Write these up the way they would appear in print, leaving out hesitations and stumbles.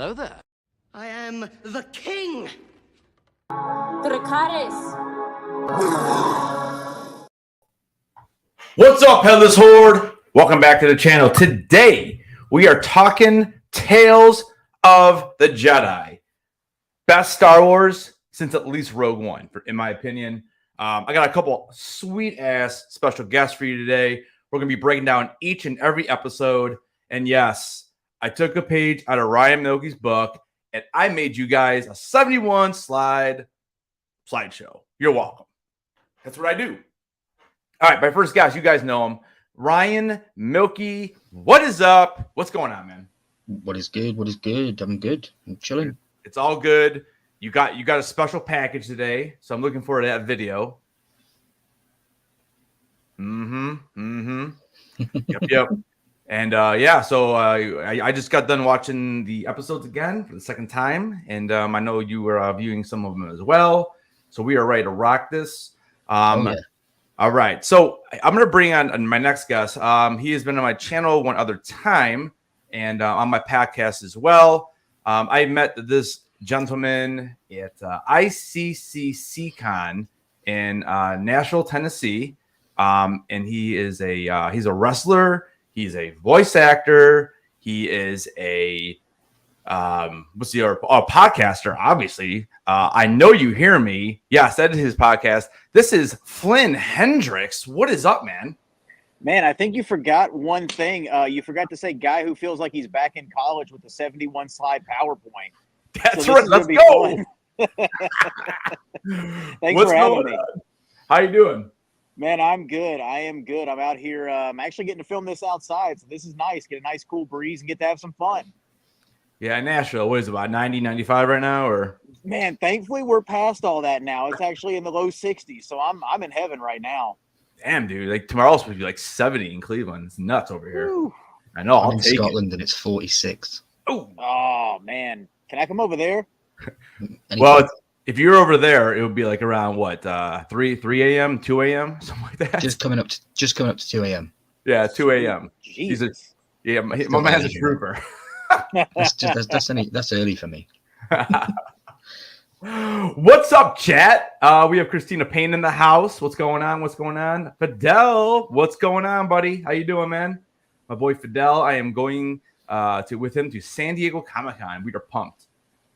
Hello there. I am the king. What's up, Headless Horde? Welcome back to the channel. Today, we are talking Tales of the Jedi. Best Star Wars since at least Rogue One, in my opinion. I got a couple sweet-ass special guests for you today. We're going to be breaking down each and every episode. And yes, I took a page out of Ryan Milky's book, and I made you guys a 71-slide slideshow. You're welcome. That's what I do. All right, my first guest, you guys know him. Ryan Milky. What is up? What's going on, man? What is good? What is good? I'm good. I'm chilling. It's all good. You got a special package today, so I'm looking forward to that video. Yep. And yeah, so I just got done watching the episodes again for the second time, and I know you were viewing some of them as well. So we are ready to rock this. Yeah. All right, so I'm going to bring on my next guest. He has been on my channel one other time and on my podcast as well. I met this gentleman at ICCCCon in Nashville, Tennessee, and he's a wrestler. He's a voice actor. He is a podcaster, obviously. I know you hear me. Yes, that is his podcast. This is Flynn Hendrix. What is up, man? Man, I think you forgot one thing. You forgot to say guy who feels like he's back in college with a 71-slide PowerPoint. That's right. Let's go. Thanks for having me. How you doing? Man, I'm good. I am good. I'm out here. I'm actually getting to film this outside, so this is nice. Get a nice cool breeze and get to have some fun. Yeah, Nashville. What is it, about 90, 95 right now? Or man, thankfully we're past all that now. It's actually in the low 60s, so I'm in heaven right now. Damn, dude! Like tomorrow's supposed to be like 70 in Cleveland. It's nuts over here. Woo. I know. I'm in Scotland and it's 46. Oh man, can I come over there? Well, if you're over there, it would be like around what 3 a.m., 2 a.m., something like that. Just coming up to 2 a.m. Yeah, 2 a.m. Jesus. My man's a trooper. That's early for me. What's up, chat? We have Christina Payne in the house. What's going on? Fidel, what's going on, buddy? How you doing, man? My boy Fidel. I am going with him to San Diego Comic-Con. We are pumped.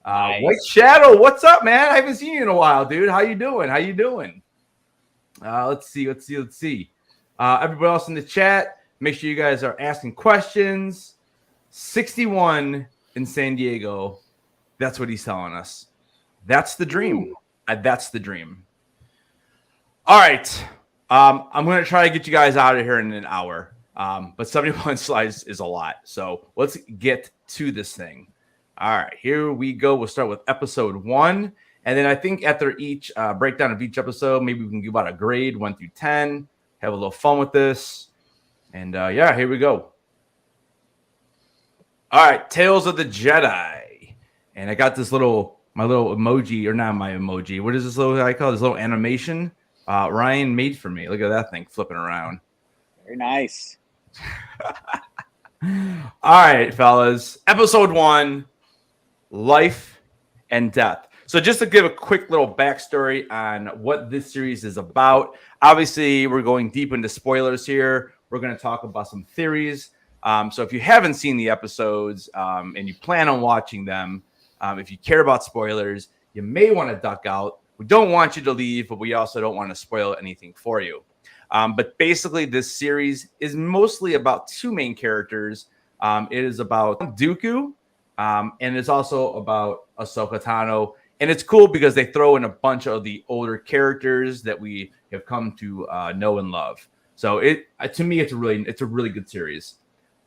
Nice. White Shadow, what's up, man? I haven't seen you in a while, dude. How you doing? Let's see. Everybody else in the chat, make sure you guys are asking questions. 61 in San Diego. That's what he's telling us. That's the dream. That's the dream. All right. I'm going to try to get you guys out of here in an hour. But 71 slides is a lot. So let's get to this thing. All right, here we go. We'll start with episode 1. And then I think after each breakdown of each episode, maybe we can give out a grade 1 through 10. Have a little fun with this. And yeah, here we go. All right, Tales of the Jedi. And I got this my little emoji, or not my emoji. What is this little I call this little animation? Ryan made for me. Look at that thing flipping around. Very nice. All right, fellas. Episode 1, Life and Death. So just to give a quick little backstory on what this series is about. Obviously, we're going deep into spoilers here. We're going to talk about some theories. So if you haven't seen the episodes and you plan on watching them, if you care about spoilers, you may want to duck out. We don't want you to leave, but we also don't want to spoil anything for you. But basically, this series is mostly about two main characters. It is about Dooku, and it's also about Ahsoka Tano. And it's cool because they throw in a bunch of the older characters that we have come to know and love. So to me, it's a really good series.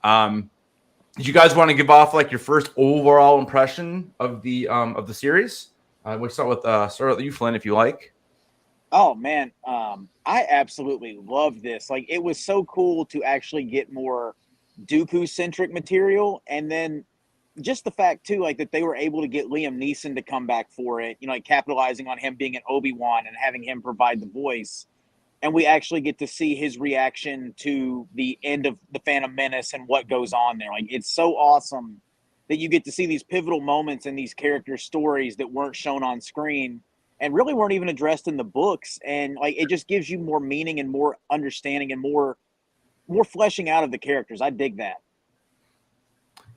Did you guys want to give off like your first overall impression of the series? We'll start with you, Flynn, if you like. Oh man, I absolutely love this. Like, it was so cool to actually get more Dooku-centric material, and then just the fact too, like, that they were able to get Liam Neeson to come back for it. You know, like capitalizing on him being an Obi-Wan and having him provide the voice. And we actually get to see his reaction to the end of The Phantom Menace and what goes on there. Like, it's so awesome that you get to see these pivotal moments in these character stories that weren't shown on screen and really weren't even addressed in the books. And like, it just gives you more meaning and more understanding and more fleshing out of the characters. I dig that.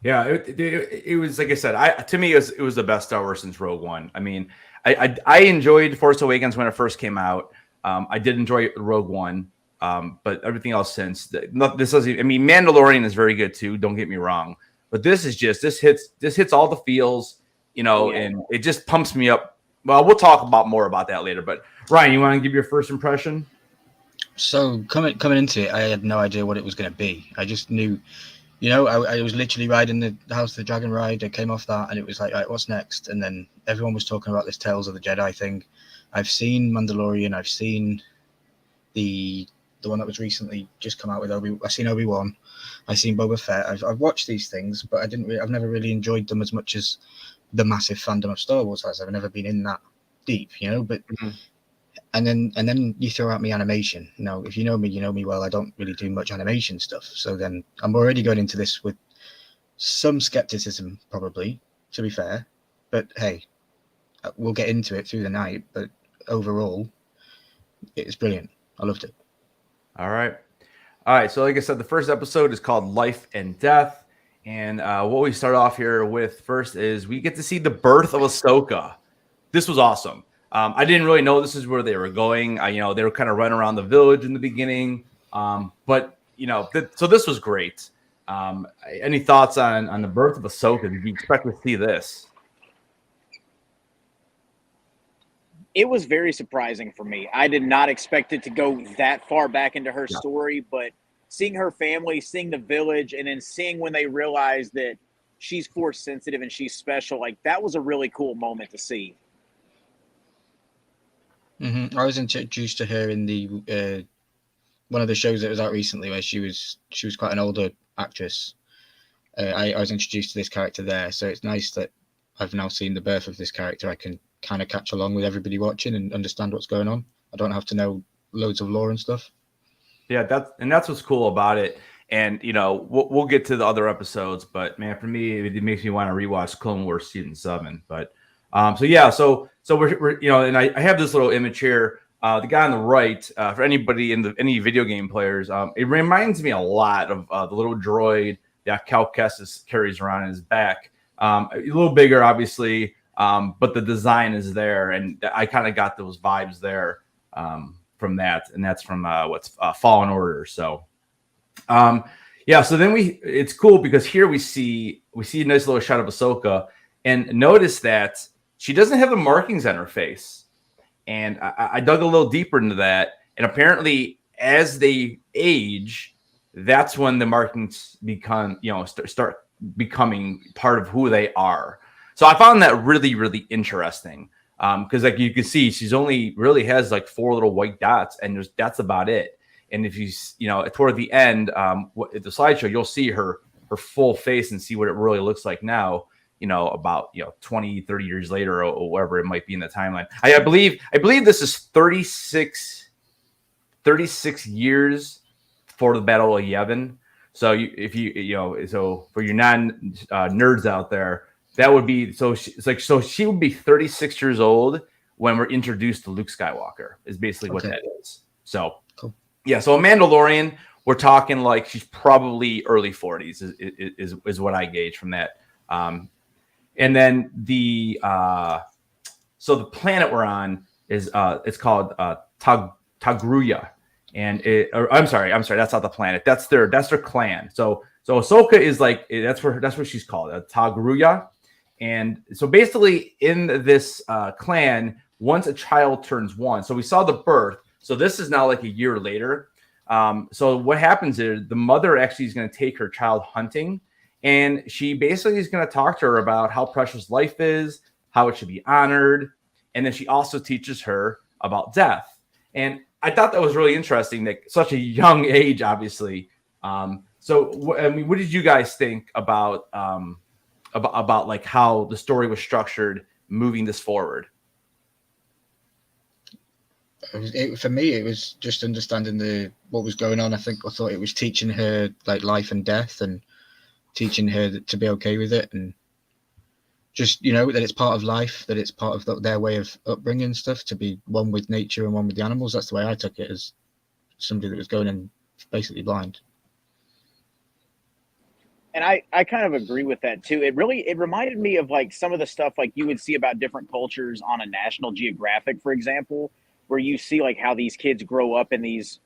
Yeah, it was like I said. To me, it was the best Star Wars since Rogue One. I mean, I enjoyed Force Awakens when it first came out. I did enjoy Rogue One, but everything else since this doesn't. I mean, Mandalorian is very good too. Don't get me wrong, but this hits all the feels, and it just pumps me up. Well, we'll talk more about that later. But Ryan, you want to give your first impression? So coming into it, I had no idea what it was going to be. I just knew. I was literally riding the House of the Dragon ride. I came off that, and it was like, right, what's next? And then everyone was talking about this Tales of the Jedi thing. I've seen Mandalorian. I've seen the one that was recently just come out with I've seen Obi-Wan. I've seen Boba Fett. I've watched these things, but I've never really enjoyed them as much as the massive fandom of Star Wars has. I've never been in that deep, But And then you throw at me animation. Now, if you know me well, I don't really do much animation stuff. So then I'm already going into this with some skepticism, probably, to be fair. But hey, we'll get into it through the night. But overall, it's brilliant. I loved it. All right. So like I said, the first episode is called Life and Death. And what we start off here with first is we get to see the birth of Ahsoka. This was awesome. I didn't really know this is where they were going. They were kind of running around the village in the beginning. But so this was great. Any thoughts on the birth of Ahsoka? Did you expect to see this? It was very surprising for me. I did not expect it to go that far back into her story, but seeing her family, seeing the village, and then seeing when they realize that she's force sensitive and she's special, like that was a really cool moment to see. Mm-hmm. I was introduced to her in the one of the shows that was out recently, where she was quite an older actress. I was introduced to this character there, so it's nice that I've now seen the birth of this character. I can kind of catch along with everybody watching and understand what's going on. I don't have to know loads of lore and stuff. Yeah, that's what's cool about it. And we'll get to the other episodes, but man, for me, it makes me want to rewatch Clone Wars season 7. But so we're and I have this little image here. The guy on the right, for anybody any video game players, it reminds me a lot of the little droid that Cal Kestis carries around in his back. A little bigger, obviously, but the design is there, and I kind of got those vibes there from that, and that's from Fallen Order. So, so then it's cool because here we see a nice little shot of Ahsoka, and notice that she doesn't have the markings on her face. And I dug a little deeper into that. And apparently, as they age, that's when the markings become, start becoming part of who they are. So I found that really, really interesting. Because like you can see, she's only really has like 4 little white dots, and that's about it. And if you toward the end, at the slideshow, you'll see her full face and see what it really looks like now. About 20, 30 years later or wherever it might be in the timeline. I believe this is 36 years for the Battle of Yavin. So if for your nerds out there, that would be so she would be 36 years old when we're introduced to Luke Skywalker is basically what that is. So cool. Yeah, so a Mandalorian, we're talking like she's probably early 40s is what I gauge from that. And then the planet we're on is it's called Togruya, and I'm sorry, that's not the planet. That's their clan. So Ahsoka is like that's what she's called, Togruya, and so basically in this clan, once a child turns 1, so we saw the birth. So this is now like a year later. So what happens is the mother actually is going to take her child hunting. And she basically is going to talk to her about how precious life is, how it should be honored. And then she also teaches her about death. And I thought that was really interesting, that such a young age, obviously. What did you guys think about like how the story was structured, moving this forward? For me, it was just understanding what was going on. I thought it was teaching her like life and death, and teaching her to be okay with it, and just that it's part of life, that it's part of their way of upbringing stuff, to be one with nature and one with the animals. That's the way I took it, as somebody that was going in basically blind. And I kind of agree with that too. It reminded me of like some of the stuff like you would see about different cultures on a National Geographic, for example, where you see like how these kids grow up in these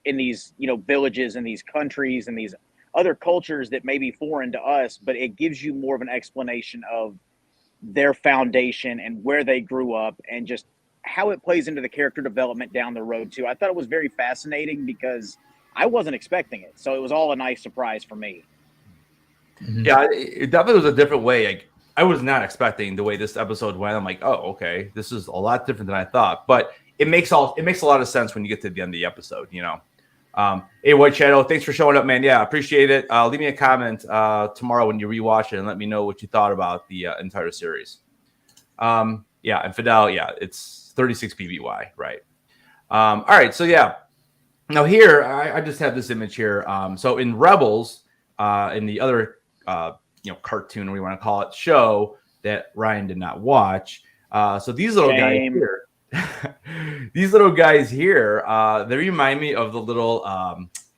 villages and these countries and these other cultures that may be foreign to us, but it gives you more of an explanation of their foundation and where they grew up and just how it plays into the character development down the road too. I thought it was very fascinating because I wasn't expecting it. So it was all a nice surprise for me. Mm-hmm. Yeah, it definitely was a different way. Like, I was not expecting the way this episode went. I'm like, oh, okay, this is a lot different than I thought. But it makes a lot of sense when you get to the end of the episode, Hey, White Shadow, thanks for showing up, man. Yeah, appreciate it. Leave me a comment tomorrow when you rewatch it and let me know what you thought about the entire series. And Fidel, it's 36 PBY, right? All right, so yeah. Now here, I just have this image here. So in Rebels, in the other cartoon, we want to call it, show that Ryan did not watch. So these little guys here, they remind me of the little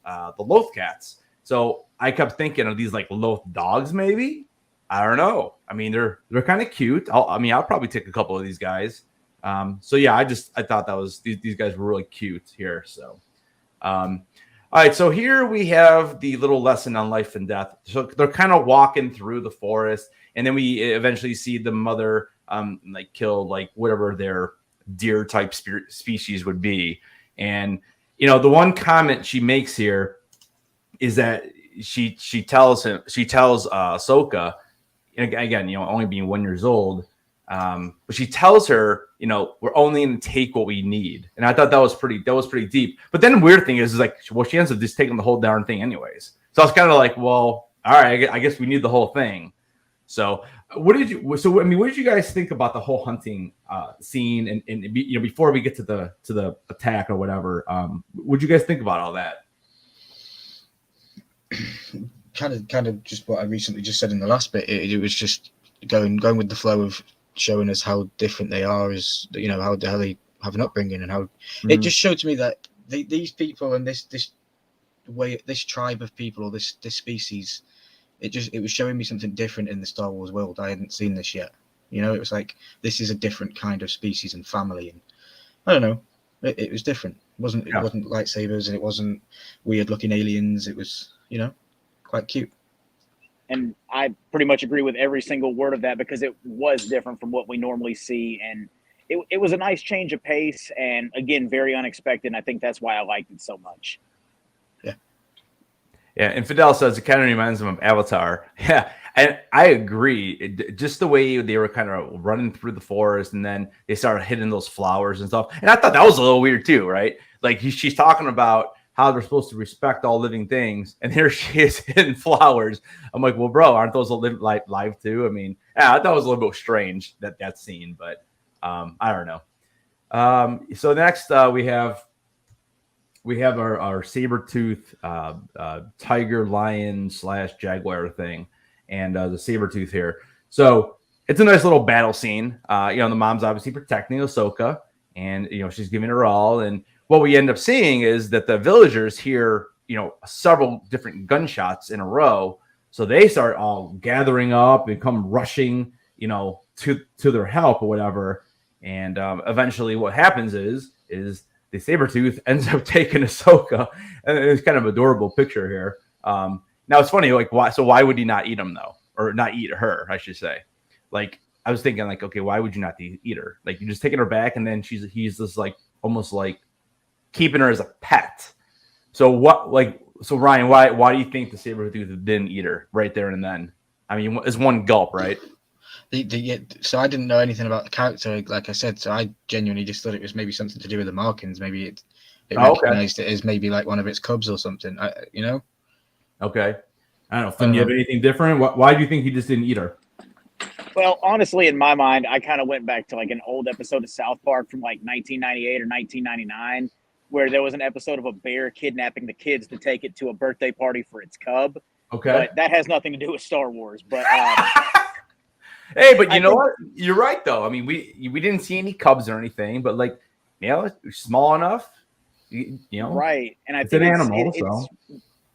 the Loth cats. So I kept thinking of these like Loth dogs, maybe. I don't know. I mean, they're kind of cute. I'll probably take a couple of these guys. I thought that was these guys were really cute here. So, all right. So here we have the little lesson on life and death. So they're kind of walking through the forest, and then we eventually see the mother kill like whatever their deer type species would be. And the one comment she makes here is that she tells Ahsoka, again, only being 1 year old, but she tells her, we're only going to take what we need. And I thought that was pretty deep. But then the weird thing is like, well, she ends up just taking the whole darn thing anyways. So I was kind of like, well, all right, I guess we need the whole thing. So what did you guys think about the whole hunting scene and before we get to the attack or whatever? What did you guys think about all that? Kind of just what I recently just said in the last bit. It was just going with the flow of showing us how different they are, as how they have an upbringing, and how it just showed to me that these people and this tribe of people, or this species, it was showing me something different in the Star Wars world. I hadn't seen this yet. It was like, this is a different kind of species and family, and I don't know, it was different. It wasn't lightsabers, and it wasn't weird looking aliens. It was quite cute. And I pretty much agree with every single word of that, because it was different from what we normally see. And it was a nice change of pace, and again, very unexpected. And I think that's why I liked it so much. Yeah, and Fidel says it kind of reminds him of Avatar. Yeah, and I agree. Just the way they were kind of running through the forest, and then they started hitting those flowers and stuff. And I thought that was a little weird too, right? Like she's talking about how they're supposed to respect all living things, and here she is hitting flowers. I'm like, well, bro, aren't those live too? I mean, I thought it was a little bit strange that scene, but I don't know. So next we have our saber-tooth tiger, lion / jaguar thing, and the saber-tooth here. So it's a nice little battle scene. The mom's obviously protecting Ahsoka, and she's giving her all. And what we end up seeing is that the villagers hear several different gunshots in a row, so they start all gathering up and come rushing to their help or whatever. And eventually, what happens is the saber-tooth ends up taking Ahsoka, and it's kind of adorable picture here. Now it's funny, like why would he not eat him though, or not eat her, I should say? Like I was thinking, like, okay, why would you not eat her? Like you're just taking her back, and then he's just like almost like keeping her as a pet. So Ryan, why do you think the saber-tooth didn't eat her right there and then? I mean, it's one gulp, right? So I didn't know anything about the character, like I said. So I genuinely just thought it was maybe something to do with the markings. Maybe it recognized it as maybe like one of its cubs or something. Okay. I don't know. Flynn, you have anything different? Why do you think he just didn't eat her? Well, honestly, in my mind, I kind of went back to like an old episode of South Park from like 1998 or 1999, where there was an episode of a bear kidnapping the kids to take it to a birthday party for its cub. Okay. But that has nothing to do with Star Wars. But Hey, but you know what? You're right though. I mean, we didn't see any cubs or anything, but like, it's small enough. Right. And I it's think an animal,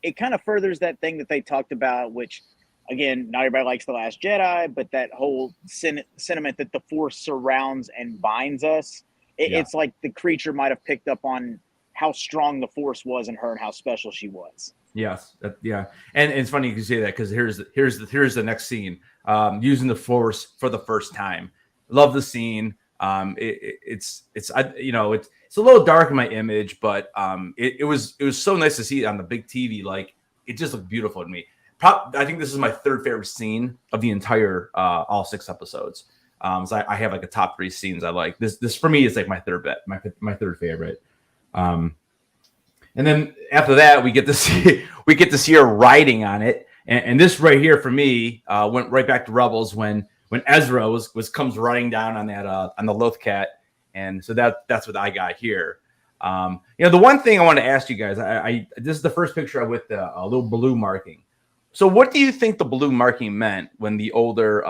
it kind of furthers that thing that they talked about, which again, not everybody likes The Last Jedi, but that whole sentiment that the Force surrounds and binds us. It's like the creature might have picked up on how strong the Force was in her and how special she was. Yes, and it's funny you say that because here's the next scene. Using the Force for the first time. Love the scene. It's a little dark in my image, but it was so nice to see it on the big TV. Like, it just looked beautiful to me. I think this is my third favorite scene of the entire all 6 episodes. So I have like a top 3 scenes I like. This for me is like my third third favorite. And then after that, we get to see her riding on it, and this right here for me went right back to Rebels when Ezra comes running down on that on the Lothcat, and so that's what I got here. The one thing I want to ask you guys, this is the first picture with a little blue marking. So what do you think the blue marking meant when the older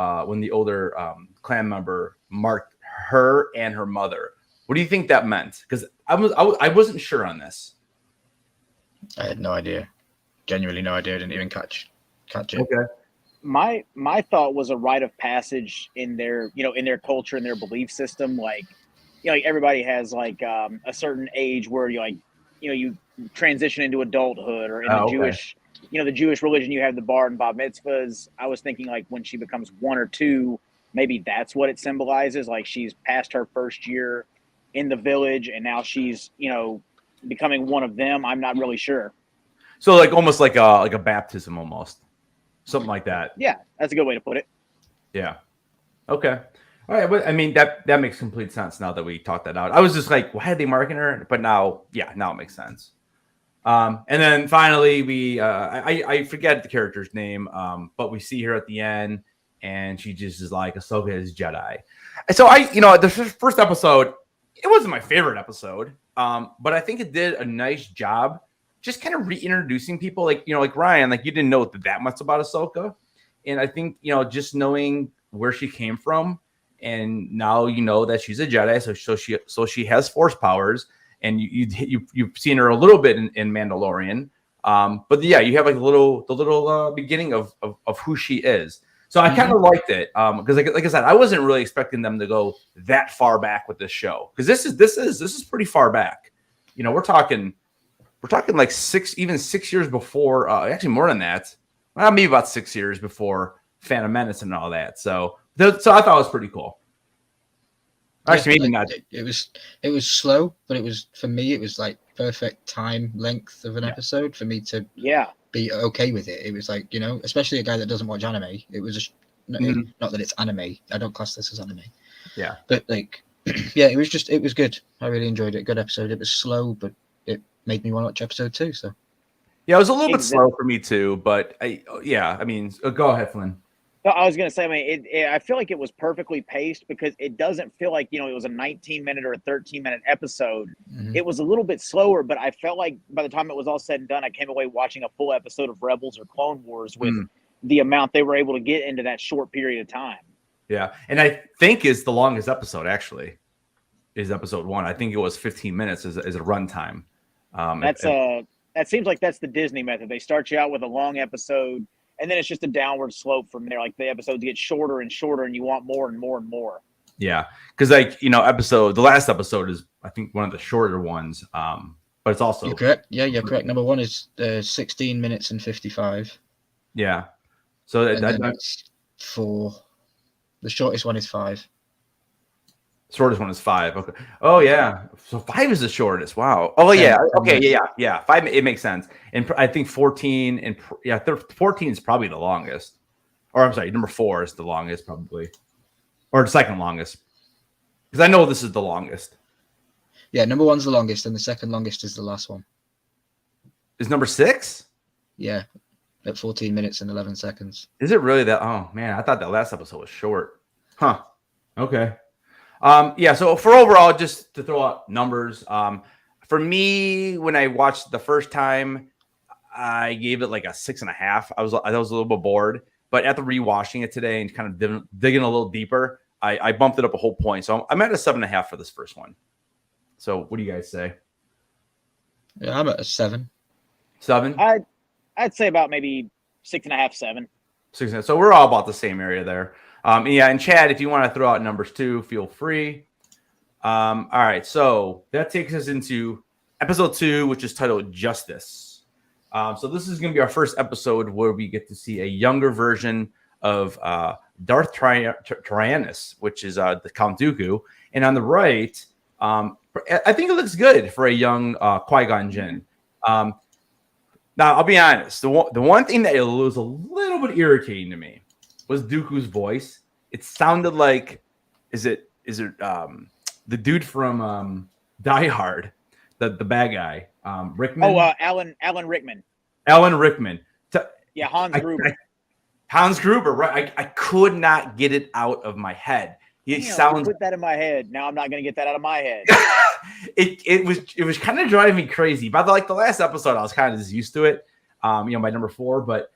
clan member marked her and her mother? What do you think that meant? Because I wasn't sure on this. I had no idea. Genuinely no idea. I didn't even catch it. Okay. My thought was a rite of passage in their culture and their belief system. Like everybody has like a certain age where you transition into adulthood, or in the Jewish, the Jewish religion, you have the bar and bar mitzvahs. I was thinking like when she becomes 1 or 2, maybe that's what it symbolizes. Like she's past her first year in the village and now she's, becoming one of them. I'm not really sure. So like almost like a baptism, almost something like that. Yeah, that's a good way to put it. Yeah. Okay. All right. But I mean that makes complete sense now that we talked that out. I was just like, why are they marking her? But now it makes sense. And then finally I forget the character's name, but we see her at the end and she just is like, Ahsoka is Jedi. So the first episode, it wasn't my favorite episode. But I think it did a nice job just kind of reintroducing people, like Ryan, like you didn't know that much about Ahsoka. And I think, just knowing where she came from, and now you know that she's a Jedi, so she has Force powers, and you've seen her a little bit in Mandalorian. But yeah, you have like the little beginning of who she is. So I kind of liked it because, like I said, I wasn't really expecting them to go that far back with this show, because this is pretty far back. We're talking like 6 years before. Actually, more than that. Well, maybe about 6 years before Phantom Menace and all that. So I thought it was pretty cool. Actually, maybe not. It was slow, but for me it was like perfect time length of an episode for me to be okay with it. It was like, especially a guy that doesn't watch anime. It was not that it's anime. I don't class this as anime. Yeah. But like, it was good. I really enjoyed it. Good episode. It was slow, but it made me want to watch episode 2. So. Yeah, it was a little bit slow for me too, but go ahead, Flynn. No, I was going to say, I feel like it was perfectly paced because it doesn't feel like, it was a 19-minute or a 13-minute episode. Mm-hmm. It was a little bit slower, but I felt like by the time it was all said and done, I came away watching a full episode of Rebels or Clone Wars with the amount they were able to get into that short period of time. Yeah, and I think is the longest episode, actually, is episode 1. I think it was 15 minutes as a runtime. That seems like that's the Disney method. They start you out with a long episode, and then it's just a downward slope from there. Like the episodes get shorter and shorter, and you want more and more and more. Yeah, because the last episode is, I think, one of the shorter ones. But it's also you're correct. Yeah, you're correct. Number 1 is 16 minutes and 55. Yeah, so that's 4. The shortest one is 5. Shortest one is 5. Okay. Oh yeah. So 5 is the shortest. Wow. Oh yeah. Okay. Yeah. 5. It makes sense. And I think 14 and 14 is probably the longest. Or I'm sorry, number 4 is the longest probably, or the second longest. Because I know this is the longest. Yeah, number 1's the longest, and the second longest is the last one. Is number 6? Yeah, at 14 minutes and 11 seconds. Is it really that? Oh man, I thought that last episode was short. Huh. Okay. So for overall, just to throw out numbers, for me, when I watched the first time, I gave it like a 6.5. I was a little bit bored. but after rewatching it today and kind of digging a little deeper, I bumped it up a whole point. So I'm at a 7.5 for this first one. So what do you guys say? Yeah, I'm at a 7. 7? I'd say about maybe 6.5, 7. 6.5. So we're all about the same area there. Yeah, and Chad, if you want to throw out numbers too, feel free. All right, so that takes us into episode 2, which is titled Justice. So this is going to be our first episode where we get to see a younger version of Darth Tyrannus, which is the Count Dooku. And on the right, I think it looks good for a young Qui-Gon Jinn. Now, I'll be honest. The one thing that was a little bit irritating to me was Dooku's voice. It sounded like, is it the dude from Die Hard, the bad guy, Rickman? Oh, Alan Rickman. Alan Rickman. Yeah, Hans Gruber, right? I could not get it out of my head. He sounds. Put that in my head. Now I'm not going to get that out of my head. it was kind of driving me crazy. By the last episode, I was kind of just used to it. By number 4, but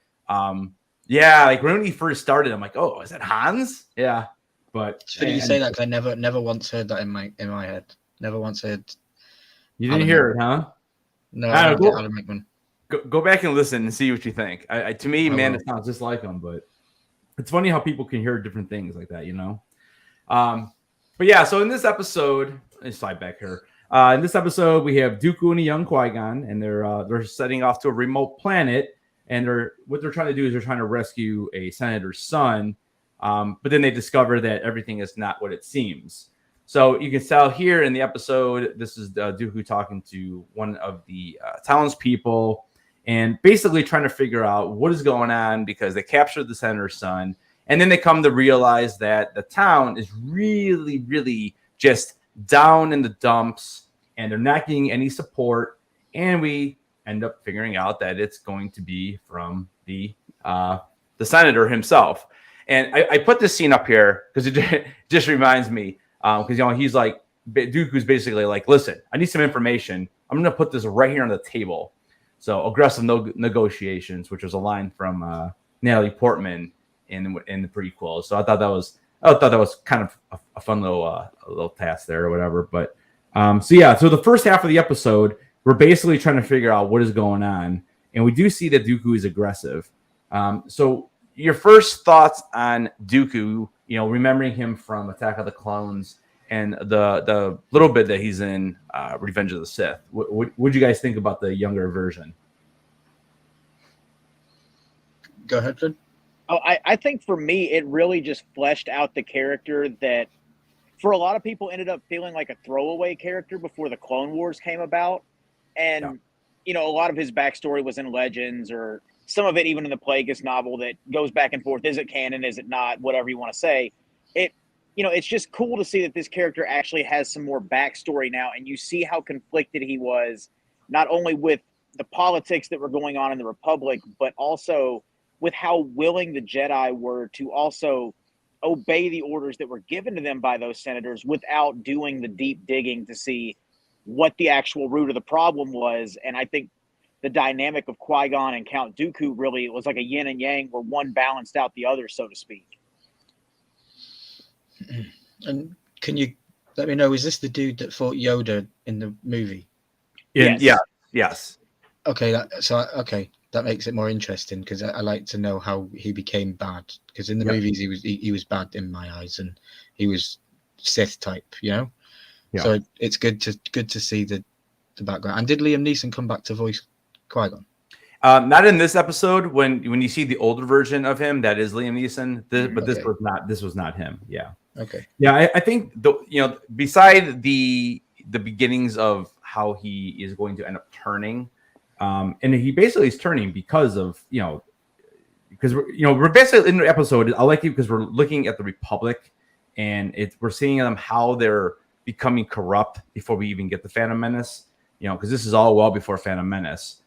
yeah, like when he first started, I'm like, oh, is that Hans? Yeah, but it's funny you say that because I never once heard that in my head. Never once heard. You didn't hear it, huh? No, I don't get Alan Rickman. Go back and listen and see what you think. To me, it sounds just like him, but it's funny how people can hear different things like that, But yeah, so in this episode, let's slide back here. In this episode, we have Dooku and a young Qui-Gon, and they're setting off to a remote planet, and what they're trying to do is they're trying to rescue a senator's son, but then they discover that everything is not what it seems. So you can tell here in the episode, this is Dooku talking to one of the townspeople, and basically trying to figure out what is going on because they captured the senator's son. And then they come to realize that the town is really, really just down in the dumps and they're not getting any support. And we end up figuring out that it's going to be from the senator himself. And I put this scene up here because it just reminds me because, he's like, Dooku's basically like, listen, I need some information. I'm going to put this right here on the table. So aggressive negotiations, which was a line from Natalie Portman in the prequel. So I thought that was kind of a fun little task there or whatever. But so the first half of the episode, we're basically trying to figure out what is going on, and we do see that Dooku is aggressive. So your first thoughts on Dooku, remembering him from Attack of the Clones and the little bit that he's in Revenge of the Sith. What do you guys think about the younger version? Go ahead, Flynn. Oh, I think for me, it really just fleshed out the character that for a lot of people ended up feeling like a throwaway character before the Clone Wars came about. And, a lot of his backstory was in Legends or some of it even in the Plagueis novel that goes back and forth. Is it canon? Is it not? Whatever you want to say. It's just cool to see that this character actually has some more backstory now. And you see how conflicted he was, not only with the politics that were going on in the Republic, but also with how willing the Jedi were to also obey the orders that were given to them by those senators without doing the deep digging to see what the actual root of the problem was. And I think the dynamic of Qui-Gon and Count Dooku really was like a yin and yang where one balanced out the other, so to speak. And can you let me know, is this the dude that fought Yoda in the movie? Yes. Okay, that makes it more interesting because I like to know how he became bad. Because in the movies he was bad in my eyes, and he was Sith type, Yeah. So it's good to see the background. And did Liam Neeson come back to voice Qui-Gon? Not in this episode. When you see the older version of him, that is Liam Neeson. This was not him. Yeah. Okay. Yeah, I think beside the beginnings of how he is going to end up turning. And he basically is turning because of, because we're basically in the episode. I like it because we're looking at the Republic and we're seeing them how they're becoming corrupt before we even get the Phantom Menace, because this is all well before Phantom Menace,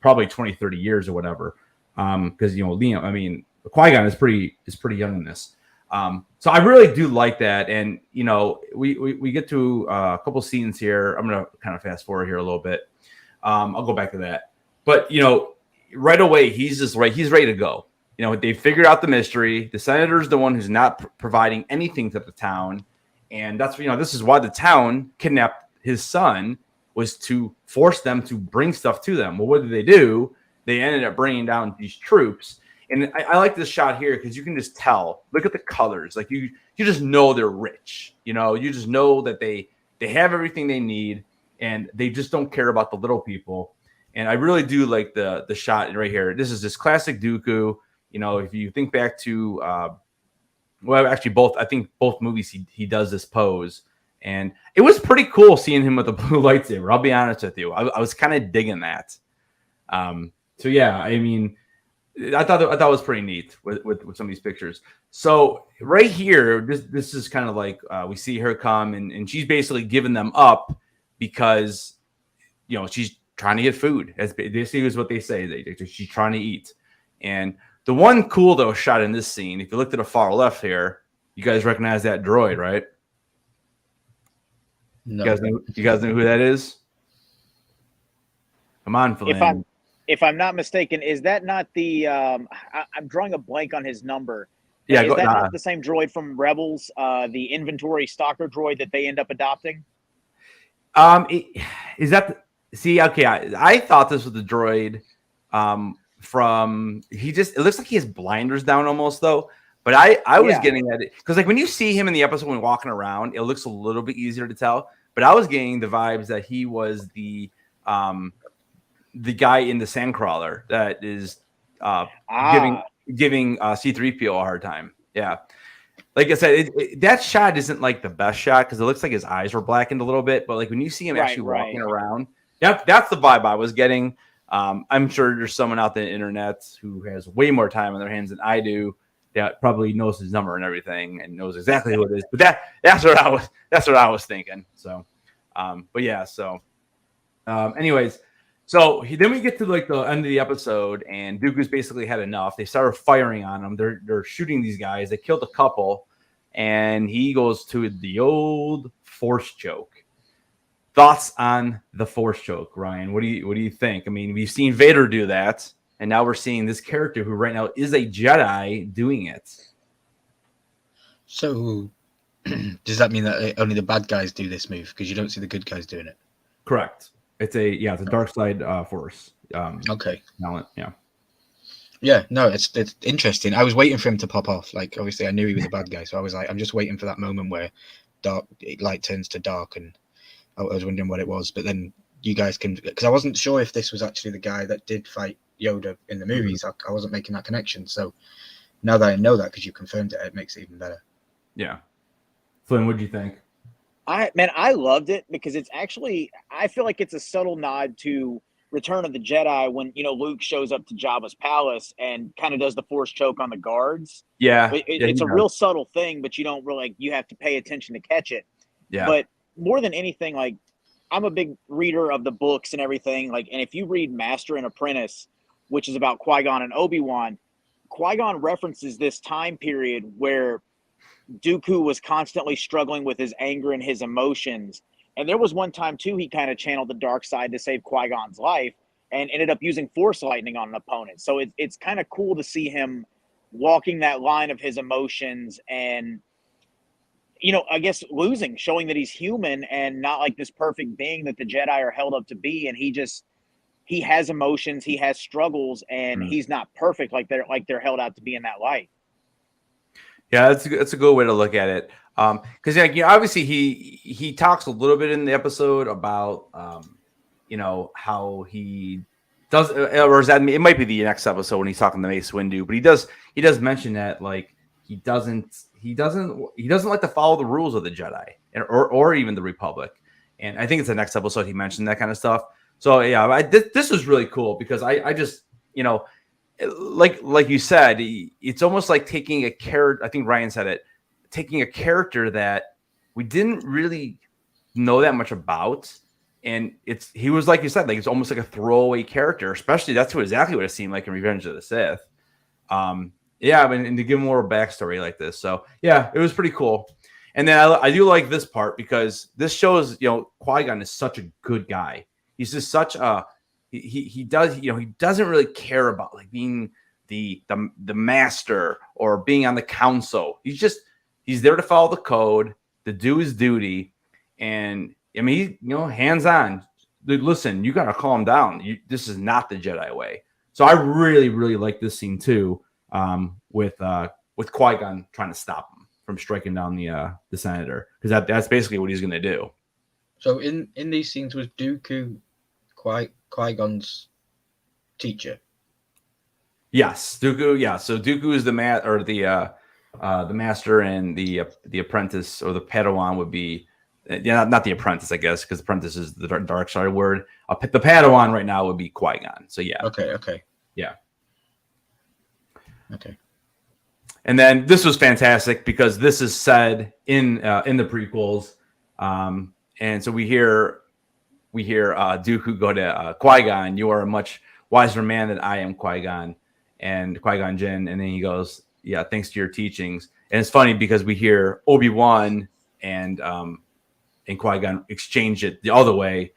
probably 20, 30 years or whatever. Because, Liam, Qui-Gon is pretty young in this. So I really do like that. And, we get to a couple scenes here. I'm going to kind of fast forward here a little bit. I'll go back to that. But, right away, he's ready to go. You know, they figured out the mystery. The senator's the one who's not providing anything to the town. And that's, you know, this is why the town kidnapped his son, was to force them to bring stuff to them. Well, what did they do? They ended up bringing down these troops. And I like this shot here because you can just tell. Look at the colors. Like you just know they're rich. You know, you just know that they have everything they need, and they just don't care about the little people. And I really do like the shot right here. This is this classic Dooku. You know, if you think back to, well, actually I think both movies he does this pose. And it was pretty cool seeing him with a blue lightsaber. I'll be honest with you. I was kind of digging that. So yeah, I mean, I thought it was pretty neat with some of these pictures. So right here, this is kind of like we see her come and she's basically giving them up because, you know, she's trying to get food. As basically is what they say. She's trying to eat. And the one cool though shot in this scene, if you look to the far left here, you guys recognize that droid, right? No. You guys know who that is? Come on, Flynn. If I'm not mistaken, is that not the? I'm drawing a blank on his number. Yeah, is that not the same droid from Rebels? The inventory stalker droid that they end up adopting. Is that? See, okay, I thought this was the droid. From it looks like he has blinders down almost though. But I was getting at it because like when you see him in the episode when walking around, it looks a little bit easier to tell. But I was getting the vibes that he was the guy in the Sandcrawler that is giving C-3PO a hard time. Yeah, like I said, that shot isn't like the best shot because it looks like his eyes were blackened a little bit. But like when you see him actually walking around, that's the vibe I was getting. I'm sure there's someone out there on the internet who has way more time on their hands than I do. That probably knows his number and everything and knows exactly who it is. But that's what I was thinking. So, but yeah. So, anyways, so then we get to like the end of the episode, and Dooku's basically had enough. They started firing on him. They're shooting these guys. They killed a couple, and he goes to the old Force choke. Thoughts on the Force choke, Ryan? What do you think? I mean, we've seen Vader do that. And now we're seeing this character who right now is a Jedi doing it. So does that mean that only the bad guys do this move? Because you don't see the good guys doing it. Correct. It's a dark side force. Okay. Talent. Yeah. Yeah. No, it's interesting. I was waiting for him to pop off. Like obviously I knew he was a bad guy, so I was like, I'm just waiting for that moment where light turns to dark, and I was wondering what it was. But then you guys can, because I wasn't sure if this was actually the guy that did fight Yoda in the movies. I wasn't making that connection. So now that I know that, because you confirmed it, it makes it even better. Yeah. Flynn, what do you think? I loved it because it's actually, I feel like it's a subtle nod to Return of the Jedi when, you know, Luke shows up to Jabba's palace and kind of does the Force choke on the guards. Yeah. It's a real subtle thing, but you don't really, like, you have to pay attention to catch it. Yeah. But more than anything, like, I'm a big reader of the books and everything. Like, and if you read Master and Apprentice, which is about Qui-Gon and Obi-Wan, Qui-Gon references this time period where Dooku was constantly struggling with his anger and his emotions. And there was one time, too, he kind of channeled the dark side to save Qui-Gon's life and ended up using Force lightning on an opponent. So it's kind of cool to see him walking that line of his emotions and, you know, I guess losing, showing that he's human and not like this perfect being that the Jedi are held up to be. And he has emotions, he has struggles, and he's not perfect like they're held out to be in that light. Yeah, that's a good way to look at it. Because like, you know, obviously he talks a little bit in the episode about you know, how he does, or is that, it might be the next episode when he's talking to Mace Windu, but he does mention that like he doesn't like to follow the rules of the Jedi or even the Republic. And I think it's the next episode he mentioned that kind of stuff. So yeah, this was really cool because I just, you know, like you said, it's almost like taking a character. I think Ryan said it, taking a character that we didn't really know that much about, and he was, like you said, like it's almost like a throwaway character. Especially that's exactly what it seemed like in Revenge of the Sith. Yeah, and to give more backstory like this, so yeah, it was pretty cool. And then I do like this part because this shows, you know, Qui-Gon is such a good guy. He's just such a he doesn't really care about like being the master or being on the council. He's there to follow the code, to do his duty, and I mean, hands on. Dude, listen, you got to calm down. This is not the Jedi way. So I really, really like this scene too, with Qui-Gon trying to stop him from striking down the senator, because that's basically what he's going to do. So in these scenes, was Dooku Qui-Gon's teacher? Yes, Dooku. Yeah, so Dooku is the master, and the apprentice or the Padawan would be, not the apprentice, I guess, because apprentice is the dark side word. The Padawan right now would be Qui-Gon. So yeah. Okay. Yeah. Okay. And then this was fantastic because this is said in the prequels, and so we hear Dooku go to Qui-Gon, "You are a much wiser man than I am, Qui-Gon," and Qui-Gon Jinn, and then he goes, "Yeah, thanks to your teachings." And it's funny because we hear Obi-Wan and Qui-Gon exchange it the other way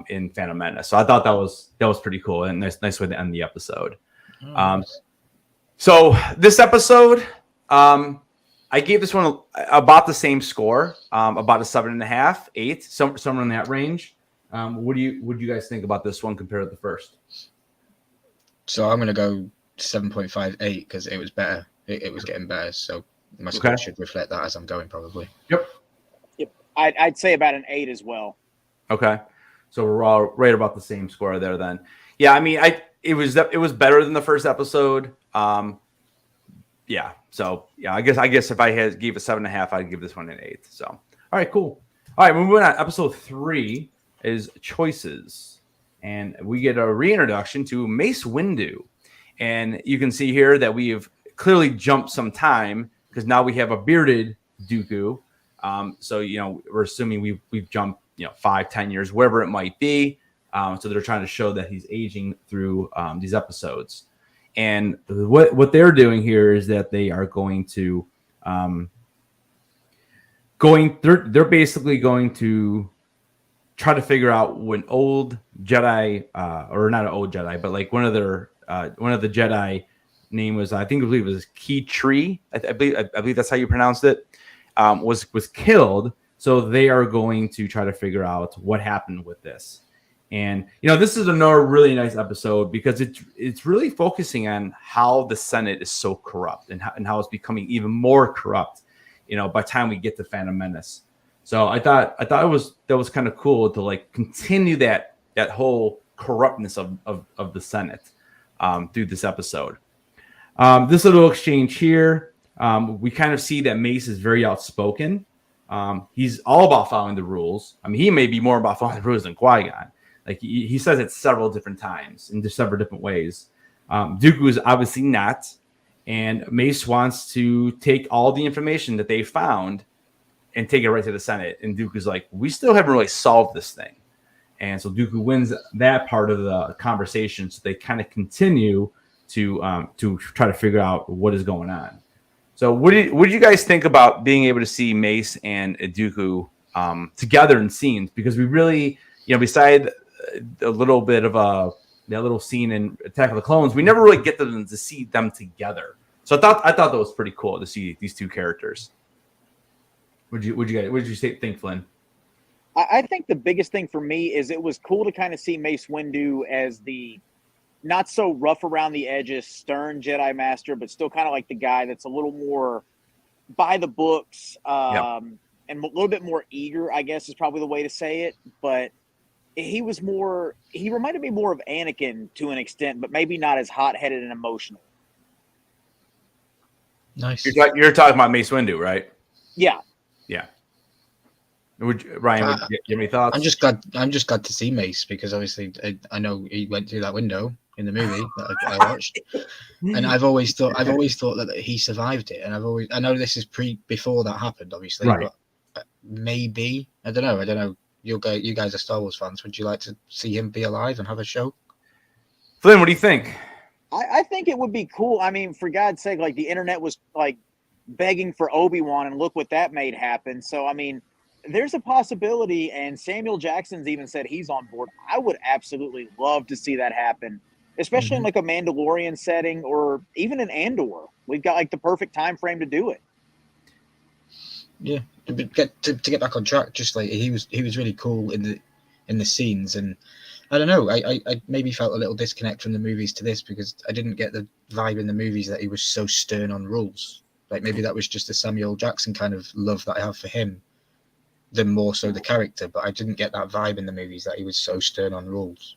in Phantom Menace. So I thought that was pretty cool and nice way to end the episode. So this episode, I gave this one about the same score, about a 7.5, 8, somewhere in that range. What do you guys think about this one compared to the first? So I'm going to go 7.58 because it was better. It was getting better. So my score should reflect that as I'm going, probably. Yep. I'd say about an 8 as well. Okay. So we're all right about the same score there then. Yeah, I mean, it was better than the first episode. Yeah. So yeah, I guess if I gave a 7.5, I'd give this one an 8. So all right, cool. All right, moving on. Episode 3 is Choices, and we get a reintroduction to Mace Windu, and you can see here that we have clearly jumped some time because now we have a bearded Dooku. So we're assuming we've jumped 5-10 years, wherever it might be. So they're trying to show that he's aging through these episodes. And what they're doing here is that they are going to they're basically going to try to figure out when old Jedi or not an old Jedi, but like one of the Jedi name was, I believe it was Key Tree. I believe that's how you pronounced it. Was killed. So they are going to try to figure out what happened with this. And this is another really nice episode because it's really focusing on how the Senate is so corrupt and how it's becoming even more corrupt, by the time we get to Phantom Menace. So I thought that was kind of cool to like continue that whole corruptness of the Senate through this episode. This little exchange here, we kind of see that Mace is very outspoken. He's all about following the rules. I mean, he may be more about following the rules than Qui-Gon. Like he says it several different times in several different ways. Dooku is obviously not, and Mace wants to take all the information that they found and take it right to the Senate. And Dooku's like, we still haven't really solved this thing. And so Dooku wins that part of the conversation. So they kind of continue to try to figure out what is going on. So what did you guys think about being able to see Mace and Dooku together in scenes? Because we really, beside a little bit of that little scene in Attack of the Clones, we never really get to see them together. So I thought that was pretty cool to see these two characters. What did you think, Flynn? I think the biggest thing for me is it was cool to kind of see Mace Windu as the not so rough around the edges, stern Jedi Master, but still kind of like the guy that's a little more by the books, and a little bit more eager, I guess is probably the way to say it. But he reminded me more of Anakin to an extent, but maybe not as hot-headed and emotional. Nice. You're talking about Mace Windu, right? Yeah. Yeah. Ryan, do you have any thoughts? I'm just glad to see Mace because obviously I know he went through that window in the movie that I watched, and I've always thought that he survived it, and I know this is before that happened, obviously, right. But maybe I don't know. You guys are Star Wars fans. Would you like to see him be alive and have a show? Flynn, what do you think? I think it would be cool. I mean, for God's sake, like the internet was like begging for Obi-Wan, and look what that made happen. So I mean, there's a possibility, and Samuel Jackson's even said he's on board. I would absolutely love to see that happen, especially in like a Mandalorian setting or even an Andor. We've got like the perfect time frame to do it. Yeah, to get back on track, just like he was really cool in the scenes, and I don't know, I maybe felt a little disconnect from the movies to this because I didn't get the vibe in the movies that he was so stern on rules. Like maybe that was just a Samuel Jackson kind of love that I have for him, than more so the character. But I didn't get that vibe in the movies that he was so stern on rules.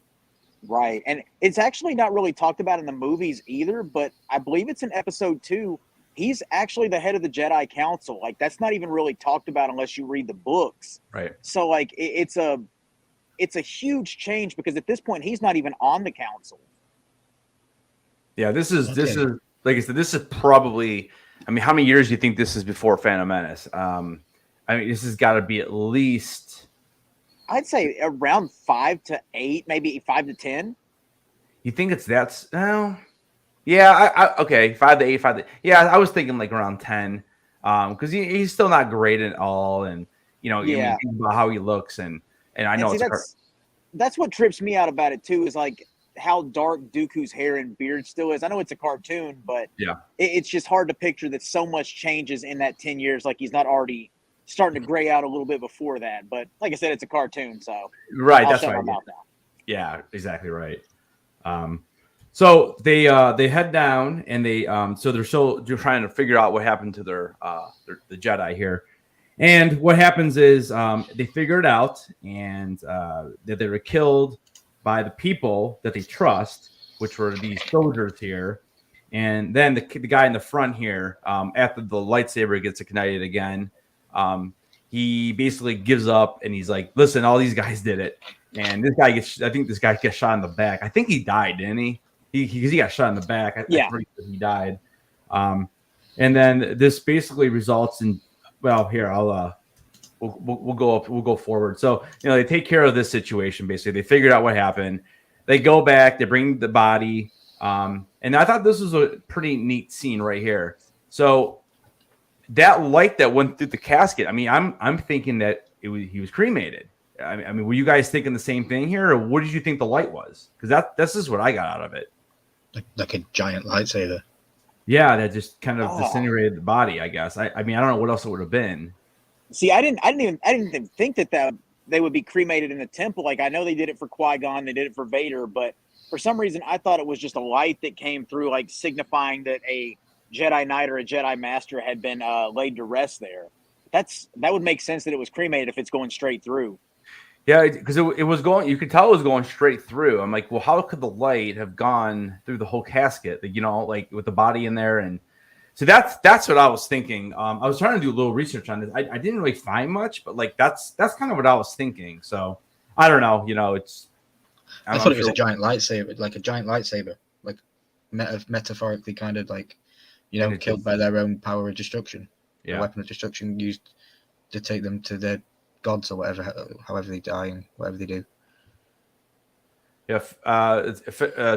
Right, and it's actually not really talked about in the movies either. But I believe it's in episode 2. He's actually the head of the Jedi Council. Like that's not even really talked about unless you read the books. Right. So like it's a huge change because at this point he's not even on the council. Yeah, this is like I said, this is probably. I mean, how many years do you think this is before Phantom Menace? I mean, this has got to be at least. I'd say around 5 to 8, maybe 5 to 10. You think it's that? No. Yeah, okay, 5 to 8, 5 to. Yeah, I was thinking like around 10, because he's still not great at all, and you mean, think about how he looks, and I know that's what trips me out about it too is like how dark Dooku's hair and beard still is. I know it's a cartoon, but yeah, it's just hard to picture that so much changes in that 10 years. Like he's not already starting to gray out a little bit before that. But like I said, it's a cartoon, so right. That's right. Yeah, exactly right. So they head down and they're trying to figure out what happened to the Jedi here. And what happens is they figure it out, and that they were killed by the people that they trust, which were these soldiers here. And then the guy in the front here, after the lightsaber gets ignited again, he basically gives up, and he's like, "Listen, all these guys did it." And this guy gets shot in the back. I think he died, didn't he? He got shot in the back. Yeah, he died. And then this basically results in. Well, here we'll go up. We'll go forward. So they take care of this situation. Basically, they figured out what happened. They go back. They bring the body. And I thought this was a pretty neat scene right here. So that light that went through the casket. I mean, I'm thinking that he was cremated. I mean, were you guys thinking the same thing here, or what did you think the light was? Because this is what I got out of it. Like a giant lightsaber. Yeah, that just kind of disintegrated the body, I guess. I mean, I don't know what else it would have been. See, I didn't even think that they would be cremated in the temple. Like I know they did it for Qui-Gon, they did it for Vader, but for some reason I thought it was just a light that came through, like signifying that a Jedi Knight or a Jedi Master had been laid to rest there. That would make sense that it was cremated if it's going straight through. Yeah, because it was going. You could tell it was going straight through. I'm like, well, how could the light have gone through the whole casket? Like with the body in there, and so that's what I was thinking. I was trying to do a little research on this. I didn't really find much, but like that's kind of what I was thinking. So I don't know. I thought it was a giant lightsaber, like metaphorically, kind of like killed by their own power of destruction. Yeah, a weapon of destruction used to take them to their gods or whatever, however they die and whatever they do.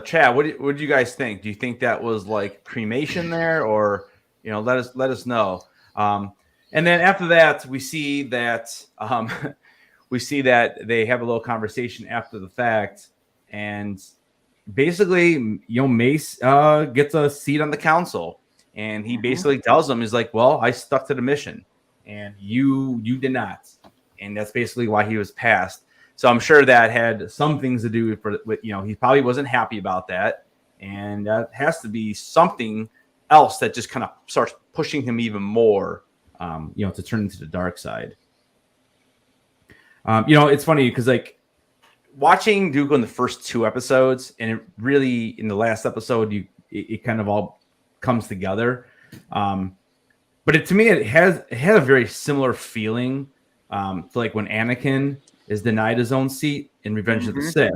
Chad, what do you guys think? Do you think that was like cremation there, or let us know. And then after that, we see that they have a little conversation after the fact, and basically, Mace gets a seat on the council, and he basically tells them, he's like, "Well, I stuck to the mission, and you did not." And that's basically why he was passed. So I'm sure that had some things to do with he probably wasn't happy about that. And that has to be something else that just kind of starts pushing him even more, to turn into the dark side. It's funny because like watching Dooku in the first 2 episodes, and it really in the last episode, it kind of all comes together. But to me, it had a very similar feeling. To like when Anakin is denied his own seat in Revenge of the Sith,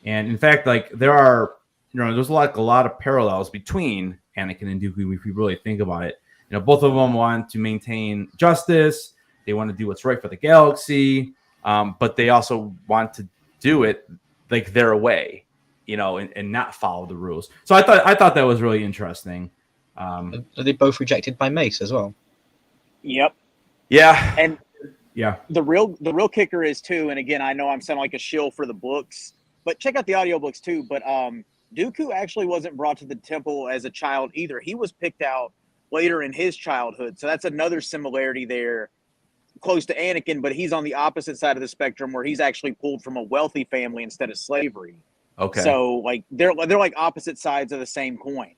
and in fact, like there's a lot of parallels between Anakin and Dooku if you really think about it. Both of them want to maintain justice. They want to do what's right for the galaxy, but they also want to do it like their way, and not follow the rules. So I thought that was really interesting. Are they both rejected by Mace as well? Yep. Yeah. And yeah, the real kicker is too, and again, I know I'm sounding like a shill for the books, but check out the audiobooks too. But Dooku actually wasn't brought to the temple as a child either. He was picked out later in his childhood. So that's another similarity there, close to Anakin, but he's on the opposite side of the spectrum where he's actually pulled from a wealthy family instead of slavery. Okay. So like they're like opposite sides of the same coin.